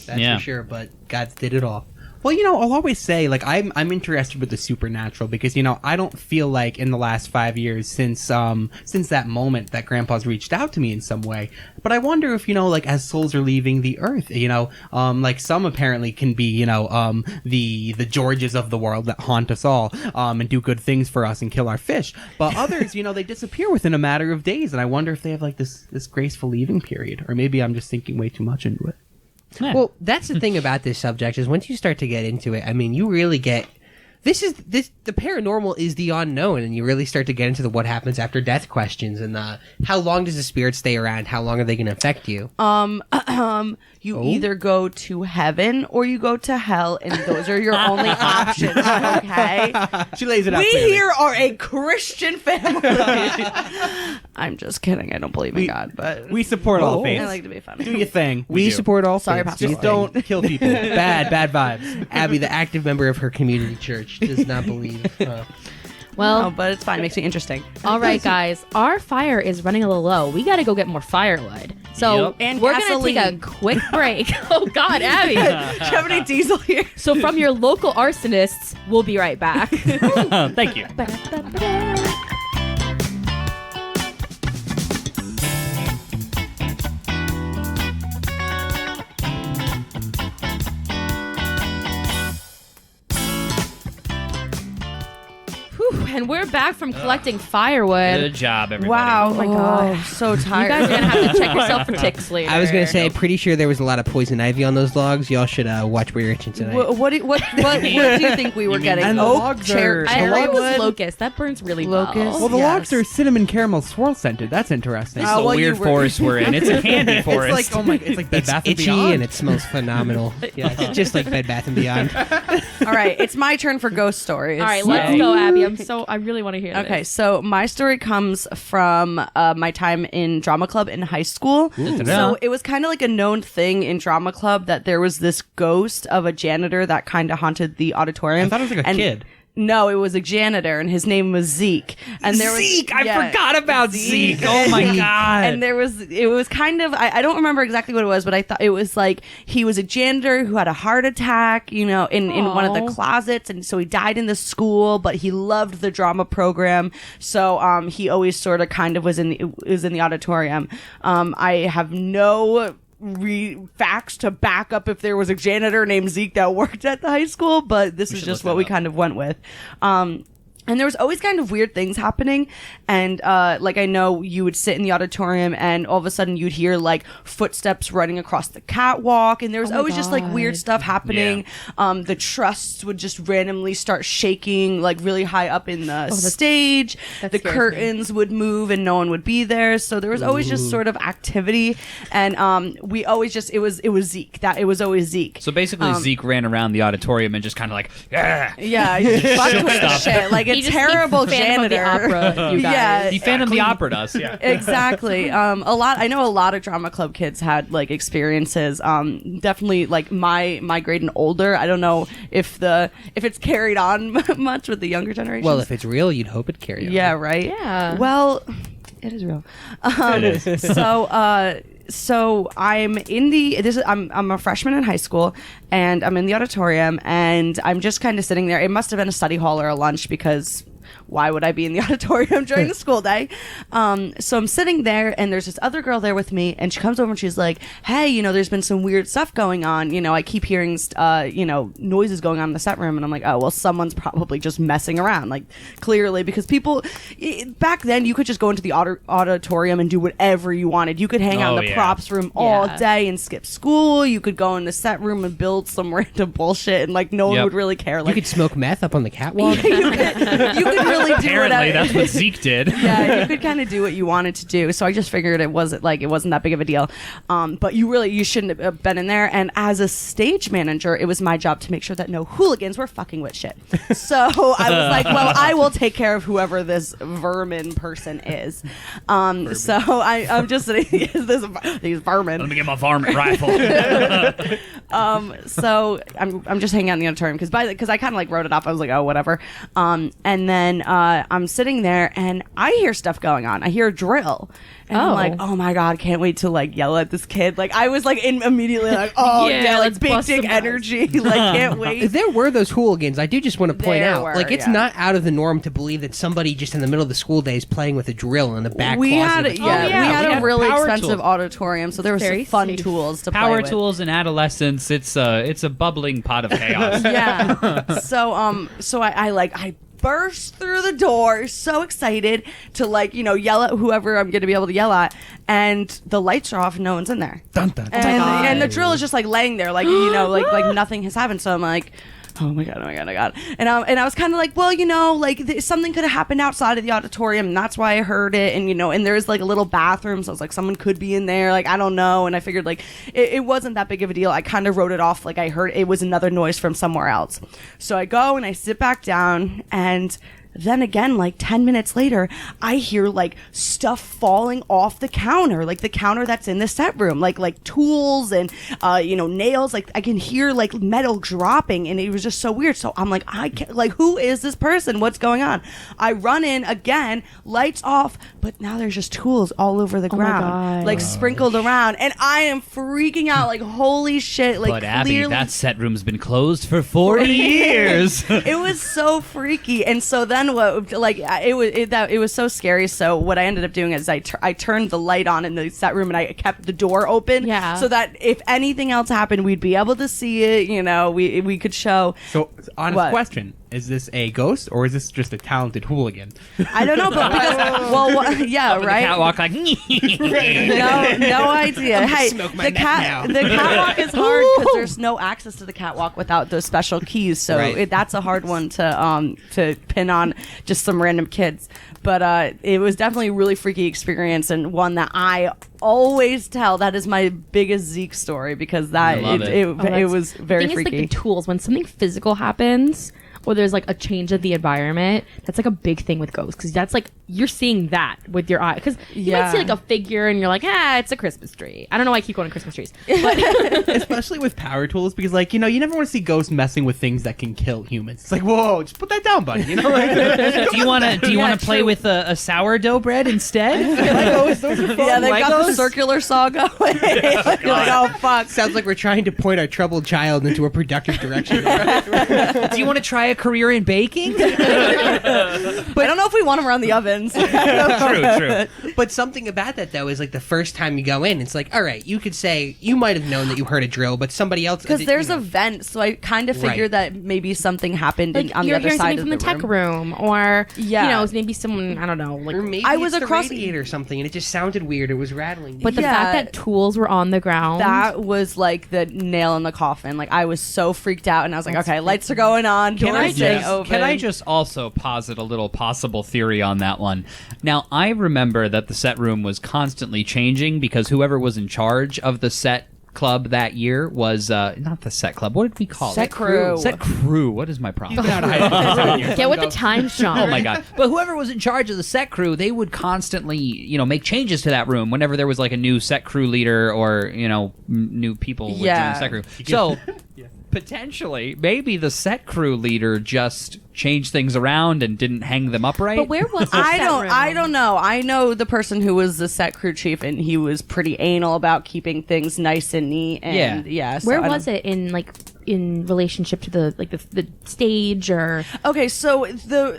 That's Yeah. for sure, but God did it all. Well, I'll always say, like, I'm interested with the supernatural because, I don't feel like in the last 5 years since that moment that Grandpa's reached out to me in some way. But I wonder if, like, as souls are leaving the earth, like some apparently can be, the Georges of the world that haunt us all, and do good things for us and kill our fish. But others, they disappear within a matter of days. And I wonder if they have, like, this graceful leaving period. Or maybe I'm just thinking way too much into it. Yeah. Well, that's the thing about this subject is once you start to get into it, I mean, you really get the paranormal is the unknown, and you really start to get into the what happens after death questions and how long does the spirit stay around? How long are they going to affect you? You either go to heaven or you go to hell, and those are your only options, okay? She lays it out We clearly. here are a Christian family. I'm just kidding. I don't believe in God, but We support all faiths. I like to be funny. Do your thing. We do. support all Sorry, faiths. Pastor. Do Just your thing. don't kill people. Bad vibes. Abby, the active member of her community church, does not believe. Well, No, but it's fine. It makes me interesting. all right, guys. Our fire is running a little low. We got to go get more firewood. So Yep. And we're going to take a gasoline. quick break. Oh, God, Abby. Do you have any diesel here? So from your local arsonists, we'll be right back. Thank you. Whew, and we're back from collecting firewood. Good job, everybody. Wow. Oh my God. So You tired. guys are going to have to check yourself for ticks later. I was going to say, pretty sure there was a lot of poison ivy on those logs. Y'all should watch where you're itching tonight. What do you think we were getting? And the Oak, logs cher- are- I the heard it was cherrywood? locust. That burns really Locust? well. Well, the Yes. logs are cinnamon caramel swirl scented. That's interesting. This is a well, you weird were- forest we're in. It's a candy forest. It's like, oh my, it's like Bed It's Bath and itchy Beyond. and it smells phenomenal. Yeah, it's just like Bed Bath and Beyond. All right, it's my turn for ghost stories. All right, let's Yay. go, Abby. I really want to hear Okay, this. so my story comes from my time in drama club in high school. So it was kind of like a known thing in drama club that there was this ghost of a janitor that kind of haunted the auditorium. I thought it was like a kid. No, it was a janitor, and his name was Zeke. And there was Zeke! I yeah, forgot about Zeke. Oh my god! And it was kind of, I don't remember exactly what it was, but I thought it was like he was a janitor who had a heart attack, in one of the Aw. closets. And so he died in the school, but he loved the drama program. So, he always sort of kind of was in the auditorium. I have no facts to back up if there was a janitor named Zeke that worked at the high school, but this is just what we kind of went with. And there was always kind of weird things happening. And, like, I know you would sit in the auditorium and all of a sudden you'd hear, like, footsteps running across the catwalk. And there was Oh my always just, like, God. weird stuff happening. The trusts would just randomly start shaking, like, really high up in the stage. that The scares me. curtains would move and no one would be there. So there was always just sort of activity. And, we always just, it was Zeke. It was always Zeke. So basically, Zeke ran around the auditorium and just kind of like, yeah. Yeah, he fucked with the shit. Like, a He just terrible thinks Phantom of the janitor. Opera, you guys. Yeah, He Phantom the Opera us. Yeah. Exactly. I know a lot of drama club kids had like experiences. Definitely like my grade and older. I don't know if it's carried on much with the younger generation. Well, if it's real, you'd hope it carried on. yeah, right. Yeah. Well, it is real. It is. So I'm I'm a freshman in high school, and I'm in the auditorium, and I'm just kind of sitting there. It must have been a study hall or a lunch because why would I be in the auditorium during the school day? So I'm sitting there, and there's this other girl there with me, and she comes over and she's like, hey, you know, there's been some weird stuff going on. You know, I keep hearing, you know, noises going on in the set room. And I'm like, oh, well, someone's probably just messing around, like, clearly, because people, back then, you could just go into the auditorium and do whatever you wanted. You could hang out in the props room all day and skip school. You could go in the set room and build some random bullshit, and, like, no one would really care. Like, you could smoke meth up on the catwalk. you could really do Apparently, whatever. that's what Zeke did. Yeah, you could kind of do what you wanted to do. So I just figured it wasn't that big of a deal. But you shouldn't have been in there. And as a stage manager, it was my job to make sure that no hooligans were fucking with shit. So I was like, well, I will take care of whoever this vermin person is. So I'm just sitting these vermin. Let me get my varmint rifle. So I'm just hanging out in the auditorium because I kind of like wrote it off. I was like, oh, whatever. And then I'm sitting there and I hear stuff going on. I hear a drill. And I'm like, oh my God, can't wait to like yell at this kid. Like I was like immediately like, oh yeah, like big dick energy. Like can't wait. There were those hooligans. I do just want to point There out, were, like it's yeah. not out of the norm to believe that somebody just in the middle of the school day is playing with a drill in the back We closet. had of a we had we a had really power expensive tools. auditorium, so there were some Very fun safe. tools to play Power with. tools in adolescence. It's a bubbling pot of chaos. Yeah. So I burst through the door, so excited to like, you know, yell at whoever I'm going to be able to yell at, and the lights are off and no one's in there. Dun, dun, dun. And the drill is just like laying there, like, you know, like nothing has happened. So I'm like, oh my god. And I was kind of like, well, you know, like something could have happened outside of the auditorium, and that's why I heard it. And, you know, and there's like a little bathroom. So I was like, someone could be in there. Like, I don't know. And I figured like it wasn't that big of a deal. I kind of wrote it off. Like I heard it was another noise from somewhere else. So I go and I sit back down, and then again, like 10 minutes later, I hear like stuff falling off the counter, like the counter that's in the set room, like tools and, you know, nails. Like I can hear like metal dropping, and it was just so weird. So I'm like, I can't, like, who is this person? What's going on? I run in again, lights off, but now there's just tools all over the ground, God. like sprinkled around. And I am freaking out, like, holy shit. Like, But Abby, clearly- that set room's been closed for 40 years. It was so freaky. And so then what, like, it was so scary. So what I ended up doing is I turned the light on in the set room, and I kept the door open, Yeah. so that if anything else happened, we'd be able to see it. You know, we could show. So, honest What? question: is this a ghost or is this just a talented hooligan? I don't know, but because yeah, Up on the right. catwalk like. No idea. Hey, smoke my the meth now. the catwalk is hard because there's no access to the catwalk without those special keys. So Right. that's a hard one to pin on just some random kids. But it was definitely a really freaky experience, and one that I always tell. That is my biggest Zeke story, because that I love it. it was very thing freaky. is, like, the tools, when something physical happens or there's like a change of the environment, that's like a big thing with ghosts, because that's like you're seeing that with your eye, because you might Yeah. see like a figure and you're like, it's a Christmas tree. I don't know why I keep going to Christmas trees, but Especially with power tools, because like, you know, you never want to see ghosts messing with things that can kill humans. It's like, whoa, just put that down, buddy. You know, like, Do you want to Yeah, play true. with a sourdough bread instead? Legos, those are fun. yeah, they've got the Legos. circular saw going. You're like, oh fuck. Sounds like we're trying to point our troubled child into a productive direction. Do you want to try a career in baking? But I don't know if we want them around the ovens. True. But something about that though is like the first time you go in, it's like, all right, you could say you might have known that you heard a drill, but somebody else Because there's you a know. vent, so I kind of figured that maybe something happened like on the you're other hearing side something of from the the room. tech room, or Yeah. you know, maybe someone, I don't know, like. Or maybe I was it's across- the radiator or something, and it just sounded weird. It was rattling. But the Yeah. fact that tools were on the ground, That was like the nail in the coffin. Like I was so freaked out, and I was like, okay, lights are going on, doors staying open. Can I just also posit a little possible theory on that one? Now, I remember that the set room was constantly changing because whoever was in charge of the set club that year was not the set club. What did we call Set it? crew. Set crew. What is my problem? get with the times, Sean. Oh my god! But whoever was in charge of the set crew, they would constantly, you know, make changes to that room whenever there was like a new set crew leader or, you know, new people would join Yeah. the set crew. So potentially, maybe the set crew leader just changed things around and didn't hang them upright. But where was the I set don't. room? I don't know. I know the person who was the set crew chief, and he was pretty anal about keeping things nice and neat. And Yeah. so Where I was don't- it in, like, in relationship to the stage or? Okay, so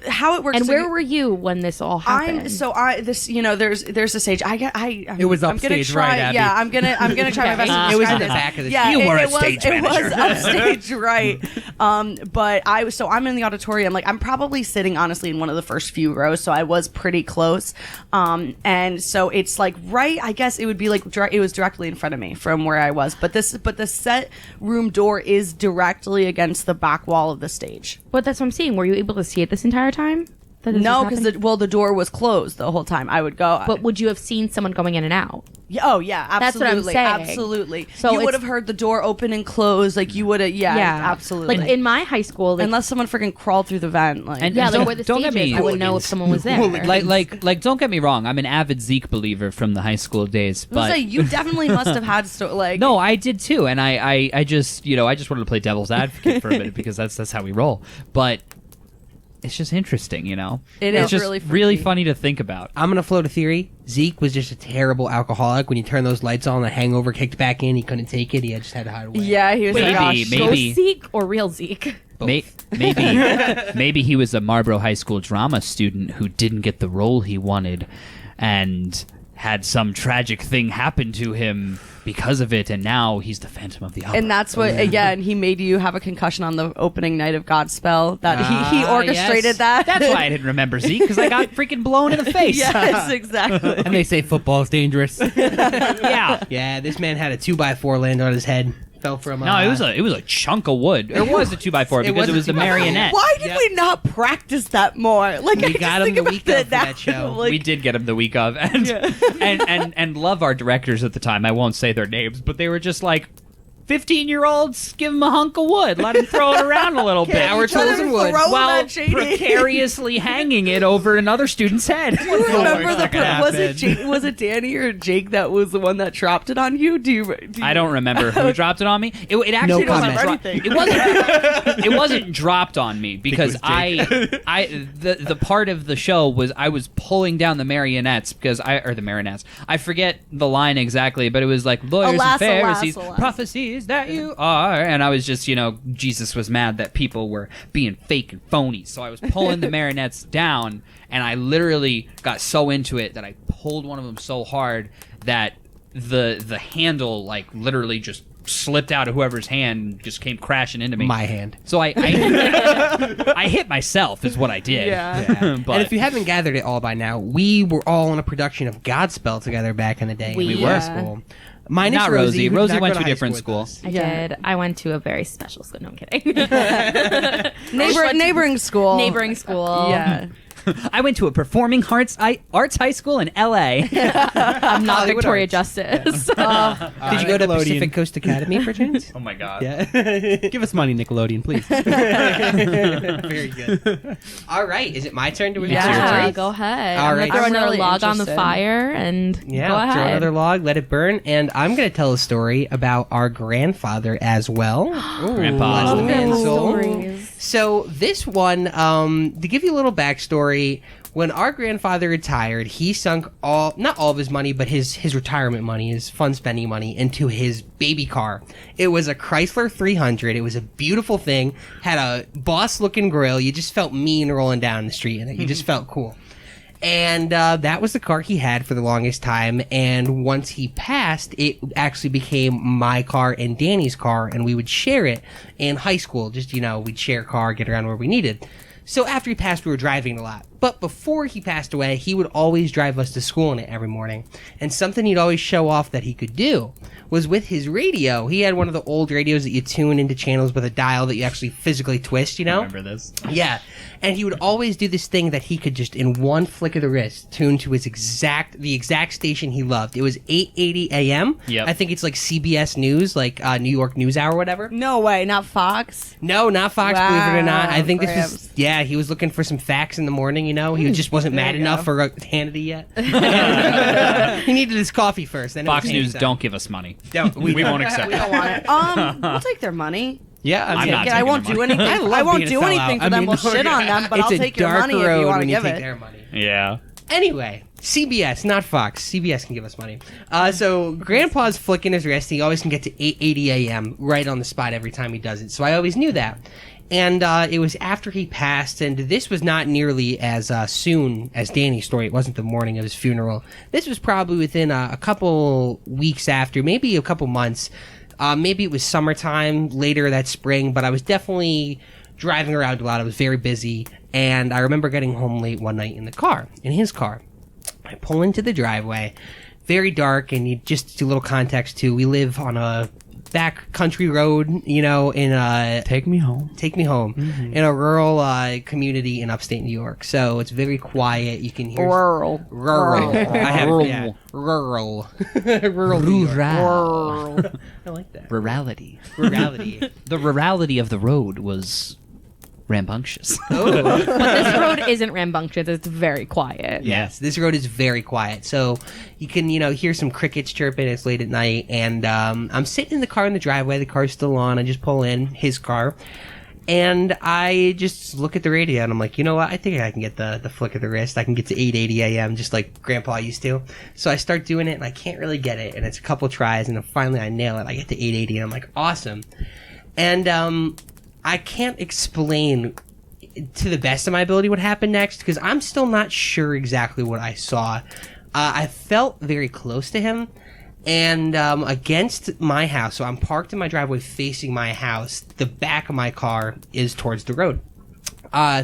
how it works. And so where were you when this all happened? There's a stage. It was I'm gonna upstage, try, right, Abby? Yeah, I'm gonna try my best. to It was in describe the this. back of the Yeah, stage. You were a it was, stage it manager. was upstage, right? But I'm in the auditorium. Like I'm probably sitting honestly in one of the first few rows, so I was pretty close. And so it's like right. I guess it would be like it was directly in front of me from where I was. But the set room door is directly against the back wall of the stage. But that's what I'm saying. Were you able to see it this entire time? That this No, was because happening? the door was closed the whole time. I would go. But would you have seen someone going in and out? Oh yeah, That's what I'm absolutely, saying. absolutely. So you would it's- have heard the door open and close, like you would have. Yeah, absolutely. Like in my high school, like, Unless someone freaking crawled through the vent, like And- yeah, don't- like where the don't stage get me- is, I would know if someone was there. Like, don't get me wrong. I'm an avid Zeke believer from the high school days, I was but like, you definitely must have had like. no, I did too, and I just I just wanted to play devil's advocate for a minute because that's how we roll. But it's just interesting, It it's is just really really freaky. funny to think about. I'm gonna float a theory. Zeke was just a terrible alcoholic. When you turn those lights on, the hangover kicked back in. He couldn't take it. He just had to hide away. Yeah, he was Maybe, like, oh, maybe. Ghost Zeke or real Zeke? Maybe he was a Marlboro High School drama student who didn't get the role he wanted, and had some tragic thing happen to him because of it, and now he's the Phantom of the Opera. And that's what again he made you have a concussion on the opening night of Godspell. That he orchestrated yes. that. That's why I didn't remember Zeke, because I got freaking blown in the face. Yes, exactly. And they say football is dangerous. Yeah. Yeah, this man had a 2x4 land on his head. Fell from. No, it was a chunk of wood. It was a 2x4 because it was a marionette. Why did we not practice that more? Like We I got just him think the about week of for now, that show. like- We did get him the week of, and, and love our directors at the time. I won't say their names, but they were just like, 15-year-olds, give him a hunk of wood, let him throw it around a little bit. Our tools and wood. While precariously hanging it over another student's head. Do you remember was it happened. was it Danny or Jake that was the one that dropped it on you? Do you I don't remember who dropped it on me. It actually No wasn't. comment. It wasn't dropped on me because the part of the show was I was pulling down the marionettes the marionettes. I forget the line exactly, but it was like lawyers Alas, and Pharisees, alas, alas. prophecies that you are, and I was just Jesus was mad that people were being fake and phony, so I was pulling the marionettes down, and I literally got so into it that I pulled one of them so hard that the handle like literally just slipped out of whoever's hand and just came crashing into me. My hand. So I I hit myself is what I did. Yeah. But And if you haven't gathered it all by now, we were all in a production of Godspell together back in the day. We in were. School. Minus Not Rosie. Rosie. who did Rosie not went go to a high different school with school. us. I Yeah. did. I went to a very special school. No, I'm kidding. neighboring school? Neighboring school. Yeah. I went to a performing arts high school in L.A. I'm not Hollywood Victoria Arts. Justice. Did you go to Nickelodeon. Pacific Coast Academy for chance? Oh my god. Yeah. Give us money, Nickelodeon, please. Very good. All right, is it my turn to read? It's your yeah, turn. go ahead. All I'm right. gonna throw I'm another really log on the interested. fire and Yeah, go ahead. throw another log, let it burn, and I'm going to tell a story about our grandfather as well. Grandpa. Bless the man's Oh, soul. stories. So this one, to give you a little backstory, when our grandfather retired, he sunk not all of his money, but his retirement money, his fun spending money, into his baby car. It was a Chrysler 300. It was a beautiful thing. Had a boss-looking grill. You just felt mean rolling down the street in it. You just felt cool. And that was the car he had for the longest time. And once he passed, it actually became my car and Danny's car, and we would share it in high school. Just, we'd share a car, get around where we needed. So after he passed, we were driving a lot. But before he passed away, he would always drive us to school in it every morning. And something he'd always show off that he could do was with his radio. He had one of the old radios that you tune into channels with a dial that you actually physically twist, Remember this? Yeah. And he would always do this thing that he could just, in one flick of the wrist, tune to the exact station he loved. It was 880 AM. Yep. I think it's like CBS News, like New York News Hour or whatever. No way, not Fox. No, not Fox, believe it or not. I Wow, think this Gramps. was, he was looking for some facts in the morning, He just wasn't There mad you enough go. for Hannity yet. He needed his coffee first. Then it Fox was News, Hannity. don't give us money. Don't. We won't accept We it. don't want it. We'll take their money. Yeah, I'm not I won't taking do their money. anything. love I won't being a do anything sellout. for them. We'll shit on them, but it's I'll a take your dark money if road you want to when you give take it. their money. Yeah. Anyway, CBS, not Fox. CBS can give us money. So Grandpa's flicking his wrist. He always can get to 8:80 a.m. right on the spot every time he does it. So I always knew that. And it was after he passed, and this was not nearly as soon as Danny's story. It wasn't the morning of his funeral. This was probably within a couple weeks after, maybe a couple months. Maybe it was summertime, later that spring, but I was definitely driving around a lot. I was very busy, and I remember getting home late one night in his car. I pull into the driveway, very dark, and you just do a little context too. We live on a back country road, in a Take me home. in a rural community in upstate New York. So it's very quiet. You can hear Rural. I have rural. New York. I like that. Rurality. Rurality. The rurality of the road was rambunctious. But this road isn't rambunctious. It's very quiet. Yes, this road is very quiet. So you can, hear some crickets chirping. It's late at night. And I'm sitting in the car in the driveway. The car's still on. I just pull in his car. And I just look at the radio. And I'm like, you know what? I think I can get the flick of the wrist. I can get to 8:80 a.m. just like Grandpa used to. So I start doing it. And I can't really get it. And it's a couple tries. And then finally I nail it. I get to 8:80. And I'm like, awesome. And I can't explain to the best of my ability what happened next because I'm still not sure exactly what I saw. I felt very close to him and against my house. So I'm parked in my driveway facing my house. The back of my car is towards the road.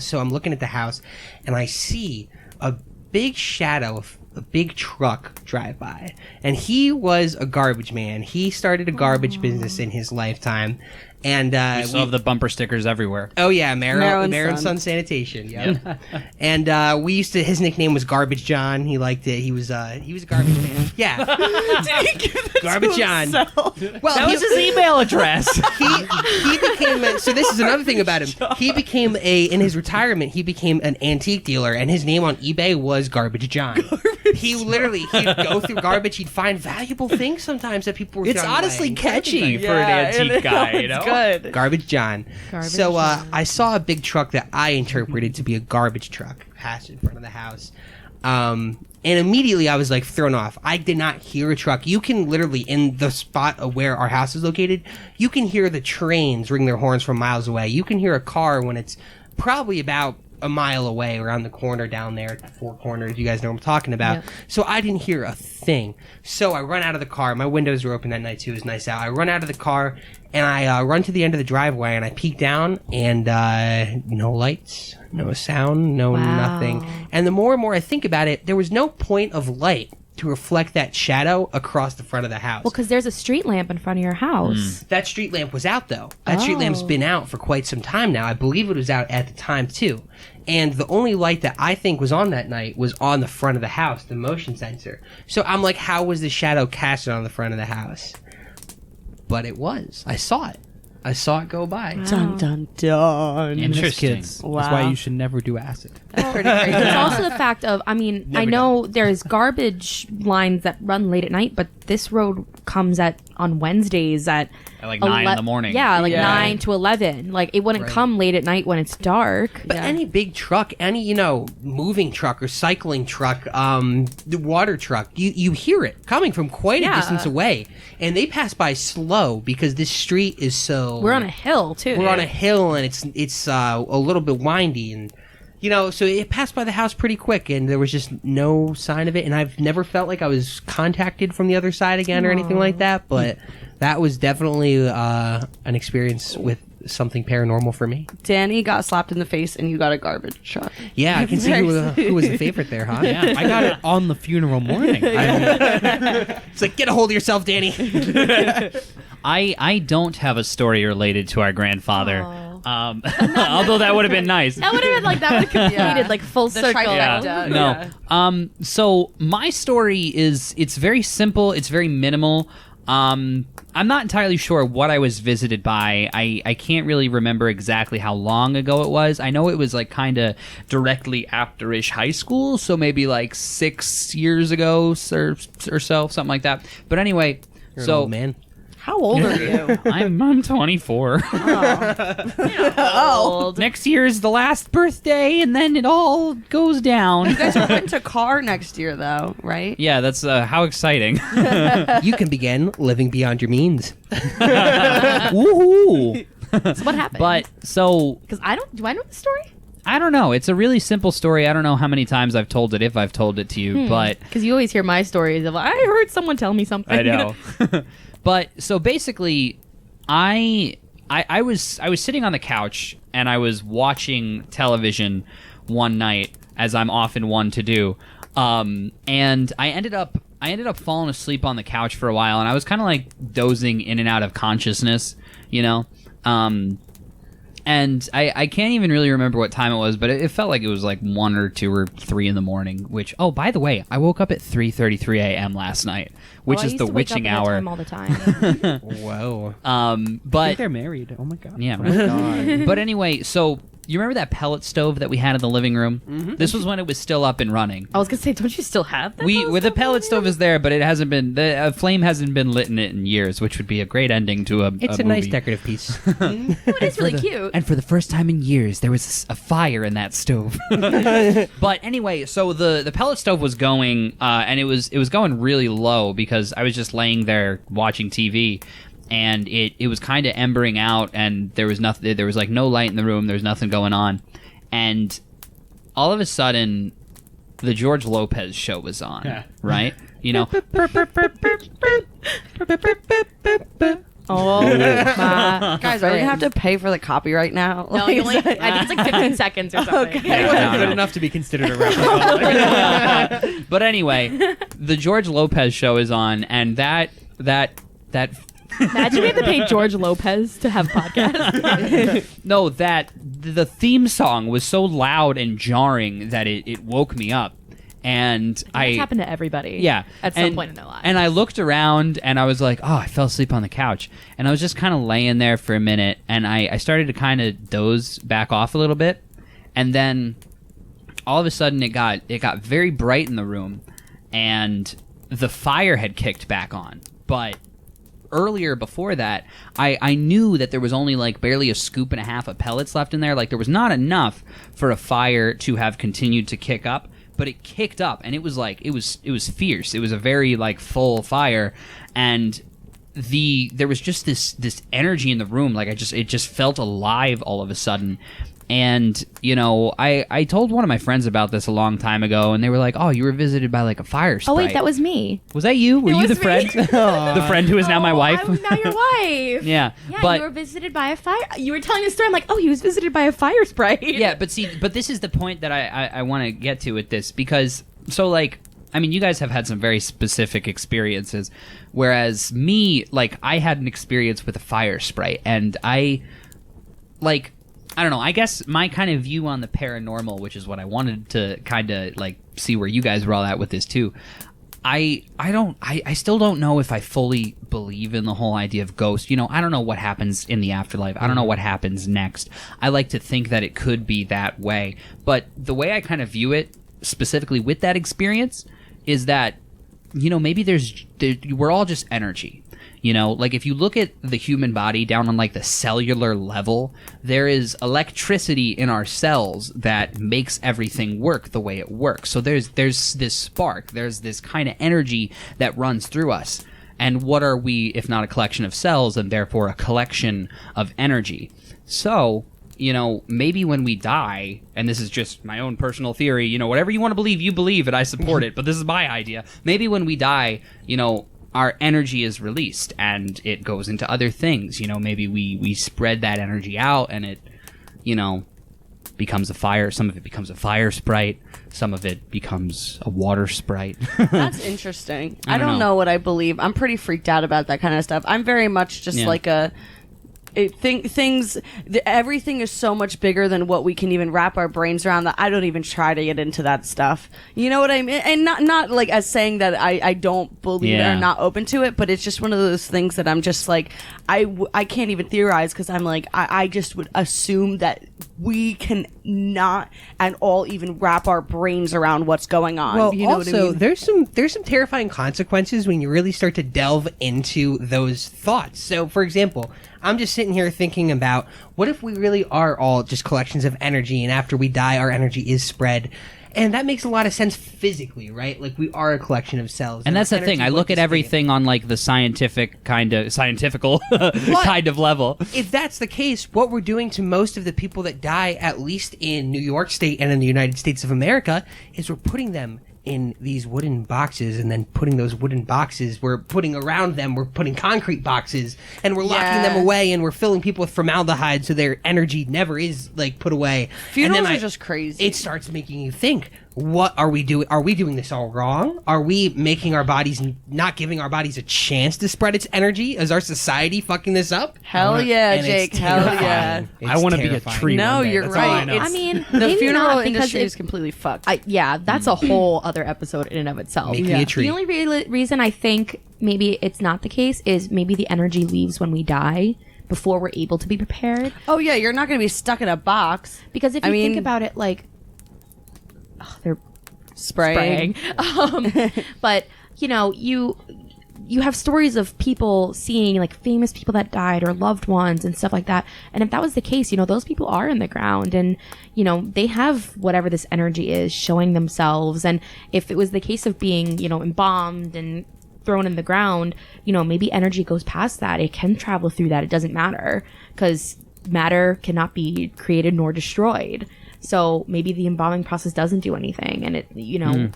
So I'm looking at the house and I see a big shadow of a big truck drive by. And he was a garbage man. He started a garbage business in his lifetime. And We still have the bumper stickers everywhere. oh yeah, Marrow and Son Son. Sanitation. Yep. And we used to. His nickname was Garbage John. He liked it. He was a garbage man. Yeah. Garbage John. Well, That was his email address. he became so this is another thing about him. He became in his retirement he became an antique dealer, and his name on eBay was Garbage John. He'd go through garbage. He'd find valuable things sometimes that people were It's throwing honestly away. catchy. For an antique guy, Good. Garbage John. Garbage so John. I saw a big truck that I interpreted to be a garbage truck pass in front of the house. And immediately I was like thrown off. I did not hear a truck. You can literally, in the spot of where our house is located, you can hear the trains ring their horns from miles away. You can hear a car when it's probably about a mile away around the corner down there at the Four Corners. You guys know what I'm talking about. Yep. So I didn't hear a thing. So I run out of the car. My windows were open that night too. It was nice out. I run out of the car and I run to the end of the driveway and I peek down and no lights, no sound, no Wow. nothing. And the more and more I think about it, there was no point of light to reflect that shadow across the front of the house. Well, because there's a street lamp in front of your house. That street lamp was out, though. That street lamp's been out for quite some time now. I believe it was out at the time, too. And the only light that I think was on that night was on the front of the house, the motion sensor. So I'm like, how was the shadow casted on the front of the house? But it was. I saw it. I saw it go by. Dun dun dun. Interesting. Kids. Wow. That's why you should never do acid. That's pretty crazy. It's also the fact of, I mean, I Never know there's garbage lines that run late at night, but this road comes on Wednesdays at At 9 in the morning. Yeah, like Yeah. 9 to 11. Like it wouldn't Right. come late at night when it's dark. But any big truck, any, moving truck or cycling truck, the water truck, you hear it coming from quite a Yeah. distance away. And they pass by slow because this street is so... We're on a hill too. We're on a hill and it's a little bit windy and so it passed by the house pretty quick and there was just no sign of it and I've never felt like I was contacted from the other side again or anything like that, but that was definitely an experience with something paranormal for me. Danny got slapped in the face and you got a garbage truck. Yeah, I can see who was the favorite there, huh? Yeah. I got it on the funeral morning. It's like, get a hold of yourself, Danny. I don't have a story related to our grandfather. Although that would have been nice. That would have been like, that would have completed like full circle. trifecta. No. So my story it's very simple. It's very minimal. I'm not entirely sure what I was visited by. I can't really remember exactly how long ago it was. I know it was like kind of directly after-ish high school, so maybe like 6 years ago or so, something like that. But anyway, You're an so old man. How old are you? I'm 24. Old. Next year's the last birthday, and then it all goes down. You guys are rent a car next year, though, right? Yeah, that's how exciting. You can begin living beyond your means. Woohoo! So what happened? But so because do I know the story? I don't know. It's a really simple story. I don't know how many times I've told it, if I've told it to you, but Because you always hear my stories of I heard someone tell me something. I know. But so basically, I was sitting on the couch and I was watching television one night, as I'm often one to do, and I ended up falling asleep on the couch for a while, and I was kind of like dozing in and out of consciousness, you know. And I can't even really remember what time it was, but it felt like it was like 1 or 2 or 3 in the morning, which, oh, by the way, I woke up at 3:33 a.m. last night, which is the witching hour. All the time. Whoa. I But think they're married. Oh my god. yeah. Oh my god. But anyway, so you remember that pellet stove that we had in the living room? Mm-hmm. This was when it was still up and running. I was going to say, don't you still have that? The pellet stove is there, but it hasn't been, the flame hasn't been lit in it in years, which would be a great ending to a It's a movie. nice decorative piece. It is really cute. And for the first time in years, there was a fire in that stove. But anyway, so the pellet stove was going, and it was going really low because I was just laying there watching TV, and it was kind of embering out, and there was nothing. There was like no light in the room. There was nothing going on, and all of a sudden, the George Lopez show was on. Yeah. Right? You know. Oh my. Guys, are we gonna have to pay for the copyright now? No, you only, I think it's like 15 seconds or something. Okay. Yeah, It wasn't no, good no. enough to be considered a replica. But anyway, the George Lopez show is on, and that Imagine we had to pay George Lopez to have podcasts. no, that the theme song was so loud and jarring that it woke me up, and That's happened to everybody. yeah, At some point in their lives. And I looked around and I was like, oh, I fell asleep on the couch, and I was just kind of laying there for a minute, and I started to kind of doze back off a little bit, and then all of a sudden it got very bright in the room, and the fire had kicked back on, but earlier before that, I knew that there was only like barely a scoop and a half of pellets left in there. Like there was not enough for a fire to have continued to kick up, but it kicked up, and it was like it was fierce. It was a very like full fire, and there was just this energy in the room. Like it just felt alive all of a sudden. And, you know, I told one of my friends about this a long time ago, and they were like, oh, you were visited by, like, a fire sprite. Oh, wait, that was me. Was that you? Were It you the was friend? me. The friend who is now my wife? I was now your wife. Yeah. Yeah, but you were visited by a fire. You were telling the story. I'm like, oh, he was visited by a fire sprite. yeah, but this is the point that I want to get to with this, because, so, like, I mean, you guys have had some very specific experiences, whereas me, like, I had an experience with a fire sprite, and I don't know, I guess my kind of view on the paranormal, which is what I wanted to kind of, like, see where you guys were all at with this, too. I still don't know if I fully believe in the whole idea of ghosts. You know, I don't know what happens in the afterlife. I don't know what happens next. I like to think that it could be that way. But the way I kind of view it, specifically with that experience, is that, you know, maybe we're all just energy. You know, like if you look at the human body down on like the cellular level, there is electricity in our cells that makes everything work the way it works. So there's this spark, there's this kind of energy that runs through us. And what are we if not a collection of cells, and therefore a collection of energy? So, you know, maybe when we die, and this is just my own personal theory, you know, whatever you want to believe, you believe it, I support it, but this is my idea. Maybe when we die, you know, our energy is released and it goes into other things. You know, maybe we spread that energy out, and it, you know, becomes a fire. Some of it becomes a fire sprite. Some of it becomes a water sprite. That's interesting. I don't don't know. know what I believe. I'm pretty freaked out about that kind of stuff. I'm very much just Yeah. like everything is so much bigger than what we can even wrap our brains around, that I don't even try to get into that stuff. You know what I mean? And not like as saying that I don't believe it or not open to it, but it's just one of those things that I'm just like, I can't even theorize, because I'm like, I just would assume that we can not at all even wrap our brains around what's going on. Well, you know also, what I mean? there's some terrifying consequences when you really start to delve into those thoughts. So, for example, I'm just sitting here thinking about, what if we really are all just collections of energy, and after we die, our energy is spread? And that makes a lot of sense physically, right? Like, we are a collection of cells. And that's our the thing. energy I won't look at dissipate. everything on like the scientifical kind of level. If that's the case, what we're doing to most of the people that die, at least in New York State and in the United States of America, is we're putting them in these wooden boxes, and then putting those wooden boxes, we're putting around them, we're putting concrete boxes, and we're locking them away, and we're filling people with formaldehyde so their energy never is like put away. Funerals And then are just crazy. It starts making you think, what are we doing? Are we doing this all wrong? Are we making our bodies, not giving our bodies a chance to spread its energy? Is our society fucking this up? Hell yeah, And it's Jake. Hell yeah. terrifying. I It's want to be a terrifying. tree. No, one day. you're That's all I right. know. I mean, The maybe funeral not, because industry if- is completely fucked. that's a whole other episode in and of itself. Make me a tree. The only reason I think maybe it's not the case is maybe the energy leaves when we die before we're able to be prepared. Oh yeah, you're not going to be stuck in a box. Because if I you mean- think about it, like, they're Spraying. but you have stories of people seeing like famous people that died or loved ones and stuff like that. And if that was the case, those people are in the ground, and they have whatever this energy is showing themselves. And if it was the case of being embalmed and thrown in the ground, maybe energy goes past that. It can travel through that. It doesn't matter, because matter cannot be created nor destroyed. So maybe the embalming process doesn't do anything, and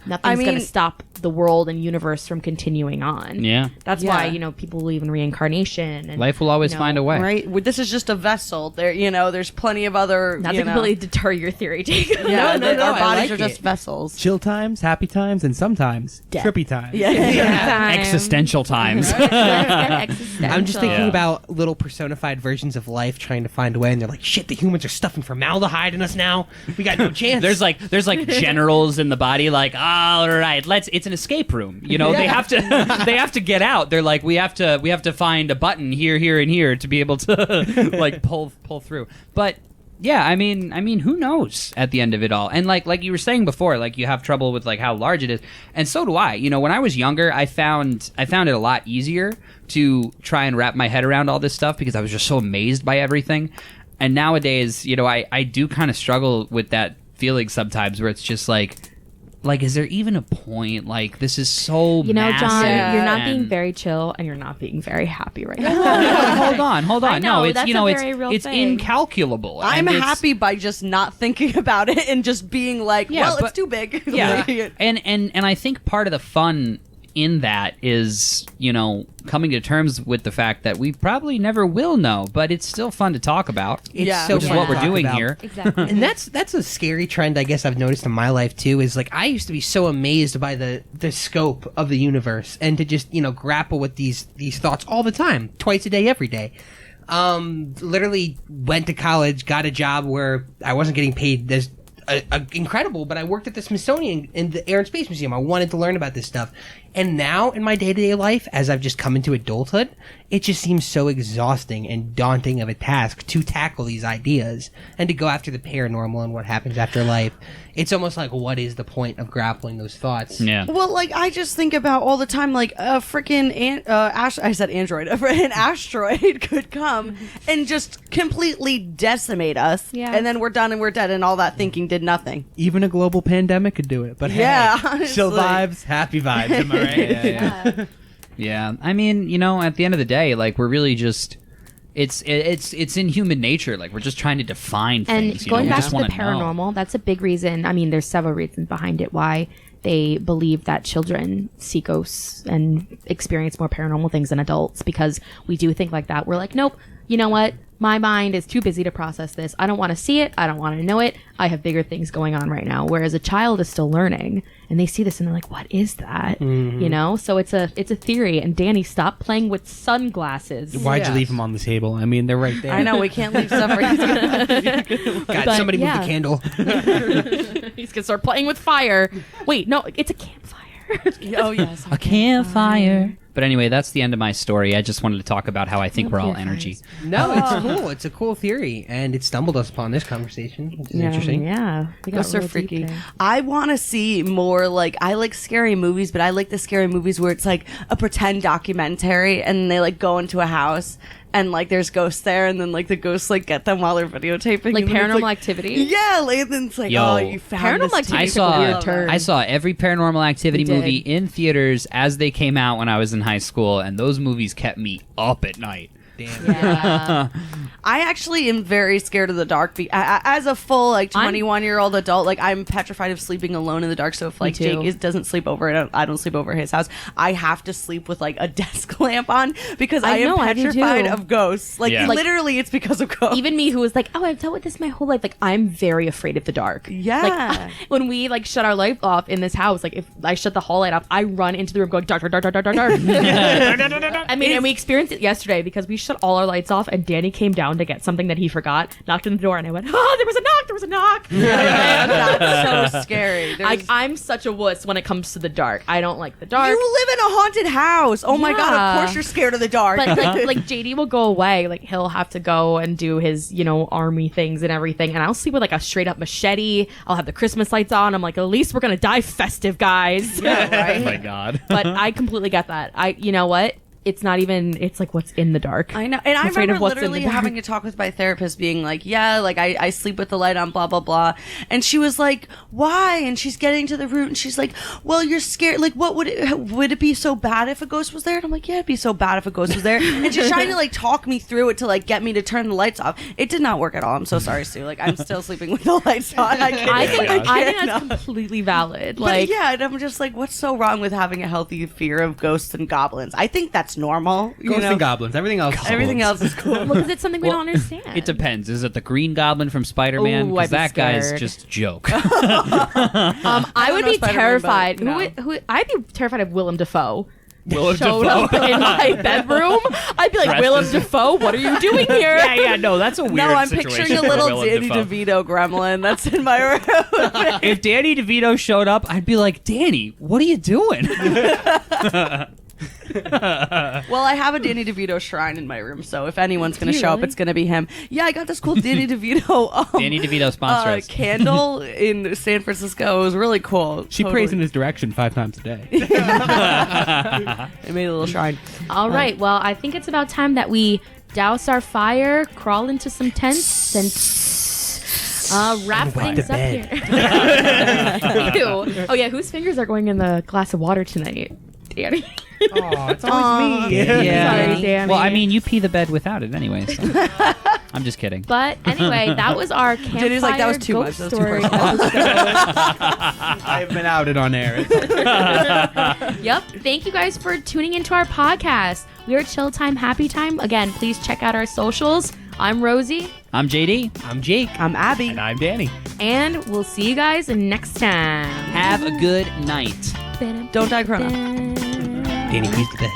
nothing's going to stop the world and universe from continuing on. Yeah. That's Yeah. why people believe in reincarnation. And, Life will always find a way. Right? Well, this is just a vessel. There's plenty of other. Not to completely deter your theory, Jake. Yeah, No, our I bodies like are just it. vessels. Chill times, happy times, and sometimes trippy times. Existential times. I'm just thinking Yeah. about little personified versions of life trying to find a way, and they're like, shit, the humans are stuffing formaldehyde in us now. We got no chance. There's like generals in the body, like, all right, it's an escape room. They have to get out. They're like, we have to find a button here, and here to be able to like pull through. But yeah, I mean, who knows at the end of it all? And like you were saying before, like you have trouble with like how large it is, and so do I. When I was younger, I found it a lot easier to try and wrap my head around all this stuff, because I was just so amazed by everything. And nowadays, I do kind of struggle with that feeling sometimes, where it's just like, is there even a point? Like, this is so massive, John, you're not and- being very chill, and you're not being very happy right now. hold on. I know, No, it's that's a very real it's thing. incalculable. I'm and it's- happy by just not thinking about it and just being like, Yeah, well, it's but- too big. Yeah, Like, and I think part of the fun in that is coming to terms with the fact that we probably never will know, but it's still fun to talk about. It's Yeah. so Which is fun what to we're talk doing about. here. Exactly. And that's a scary trend, I guess, I've noticed in my life too, is like, I used to be so amazed by the scope of the universe, and to just grapple with these thoughts all the time, twice a day, every day. Literally went to college, got a job where I wasn't getting paid as incredible, but I worked at the Smithsonian in the Air and Space Museum. I wanted to learn about this stuff. And now in my day-to-day life, as I've just come into adulthood, it just seems so exhausting and daunting of a task to tackle these ideas and to go after the paranormal and what happens after life. It's almost like, what is the point of grappling those thoughts? Yeah. well, like I just think about all the time, like a freaking I said android, an asteroid could come and just completely decimate us, Yeah. and then we're done and we're dead, and all that thinking did nothing. Even a global pandemic could do it. But Yeah, hey, honestly. chill vibes, happy vibes. Am I right? Yeah. Yeah. I mean, at the end of the day, like, we're really just it's in human nature. Like, we're just trying to define And things. going We back just to the wanna know. paranormal, that's a big reason. I mean, there's several reasons behind it why they believe that children see ghosts and experience more paranormal things than adults, because we do think like that. We're like, nope, you know what? my mind is too busy to process this. I don't want to see it. I don't want to know it. I have bigger things going on right now. Whereas a child is still learning and they see this and they're like, what is that? You know? So it's a theory. And Danny, stop playing with sunglasses. Why'd you leave them on the table? I mean, they're right there. I know, we can't leave stuff where he's gonna... God, But, somebody move yeah. the candle. He's going to start playing with fire. Wait, no, it's a campfire. Oh, yes. A campfire. But anyway, that's the end of my story. I just wanted to talk about how I think we're all energy. No, it's cool. It's a cool theory, and it stumbled us upon this conversation, which is interesting. Yeah. We got Ghosts are real deep freaky. there. I want to see more, like, I like scary movies, but I like the scary movies where it's like a pretend documentary and they like go into a house and like there's ghosts there and then like the ghosts like get them while they're videotaping. Like and then it's, Paranormal like, Activity? Yeah, like and then it's like, Yo. oh, you found Paranormal this Activity I took saw a weird turn. I saw every Paranormal Activity You did. movie in theaters as they came out when I was in high school, and those movies kept me up at night. Yeah. I actually am very scared of the dark. As a full like 21-year-old adult, like I'm petrified of sleeping alone in the dark. So if like too. Jake doesn't sleep over, and I don't sleep over his house, I have to sleep with like a desk lamp on because I am know, I do petrified too. of ghosts. Like Yeah. literally, it's because of ghosts. Even me, who was like, oh, I've dealt with this my whole life. Like, I'm very afraid of the dark. Yeah. Like, when we like shut our light off in this house, like if I shut the hall light off, I run into the room going dark, dark, dark, dark, dark, dark. I mean, and we experienced it yesterday because we shut all our lights off, and Danny came down to get something that he forgot, knocked on the door, and I went, oh, there was a knock, there was a knock. That's so scary. I'm such a wuss when it comes to the dark. I don't like the dark. You live in a haunted house. Oh my god! Yeah. Of course you're scared of the dark. But like JD will go away, like he'll have to go and do his, army things and everything, and I'll sleep with like a straight up machete. I'll have the Christmas lights on. I'm like, at least we're gonna die festive, guys. Oh my god. But I completely get that. You know what? It's not even. It's like what's in the dark. I know, and I afraid of remember what's in the literally dark. having a talk with my therapist, being like, "Yeah, like I sleep with the light on, blah blah blah," and she was like, "Why?" And she's getting to the root, and she's like, "Well, you're scared. Like, what would it be so bad if a ghost was there?" And I'm like, "Yeah, it'd be so bad if a ghost was there." And she's trying to like talk me through it to like get me to turn the lights off. It did not work at all. I'm so sorry, Sue. Like, I'm still sleeping with the lights on. I think can't that's not. completely valid. But Like, yeah, and I'm just like, what's so wrong with having a healthy fear of ghosts and goblins? I think that's normal. You Ghosts know? and goblums. Everything else. is Everything cool. else is cool. because it's something we don't understand. It depends. Is it the Green Goblin from Spider-Man? Ooh, Because I'd be that guy's scared. just a joke. I don't would know be Spider-Man, terrified. but no. Who? I'd be terrified of Willem Dafoe. Willem Showed Dafoe. up in my bedroom. I'd be like, Dressed Willem as- Dafoe, what are you doing here? yeah, no, that's a weird No, I'm situation picturing a for little Willem Danny Dafoe. DeVito gremlin that's in my room. If Danny DeVito showed up, I'd be like, Danny, what are you doing? Well, I have a Danny DeVito shrine in my room, so if anyone's going to show up, really? it's going to be him. Yeah, I got this cool Danny DeVito Danny DeVito sponsor us. candle in San Francisco. It was really cool. She prays in his direction 5 times a day. I made a little shrine. All right. Well, I think it's about time that we douse our fire, crawl into some tents, and wrap things up here. Ew. Oh yeah, whose fingers are going in the glass of water tonight? Danny. Oh, it's always me. Sorry, Danny. Well, I mean, you pee the bed without it anyway. So. I'm just kidding. But anyway, that was our campfire Danny's like, that was too much. ghost That was too story personal. episode. I've been outed on air. Yep. Thank you guys for tuning into our podcast. We are Chilltime Happytime. Again, please check out our socials. I'm Rosie, I'm JD. I'm Jake. I'm Abby. And I'm Danny. and we'll see you guys next time. Have a good night. Don't die, Corona. Danny, please to bed.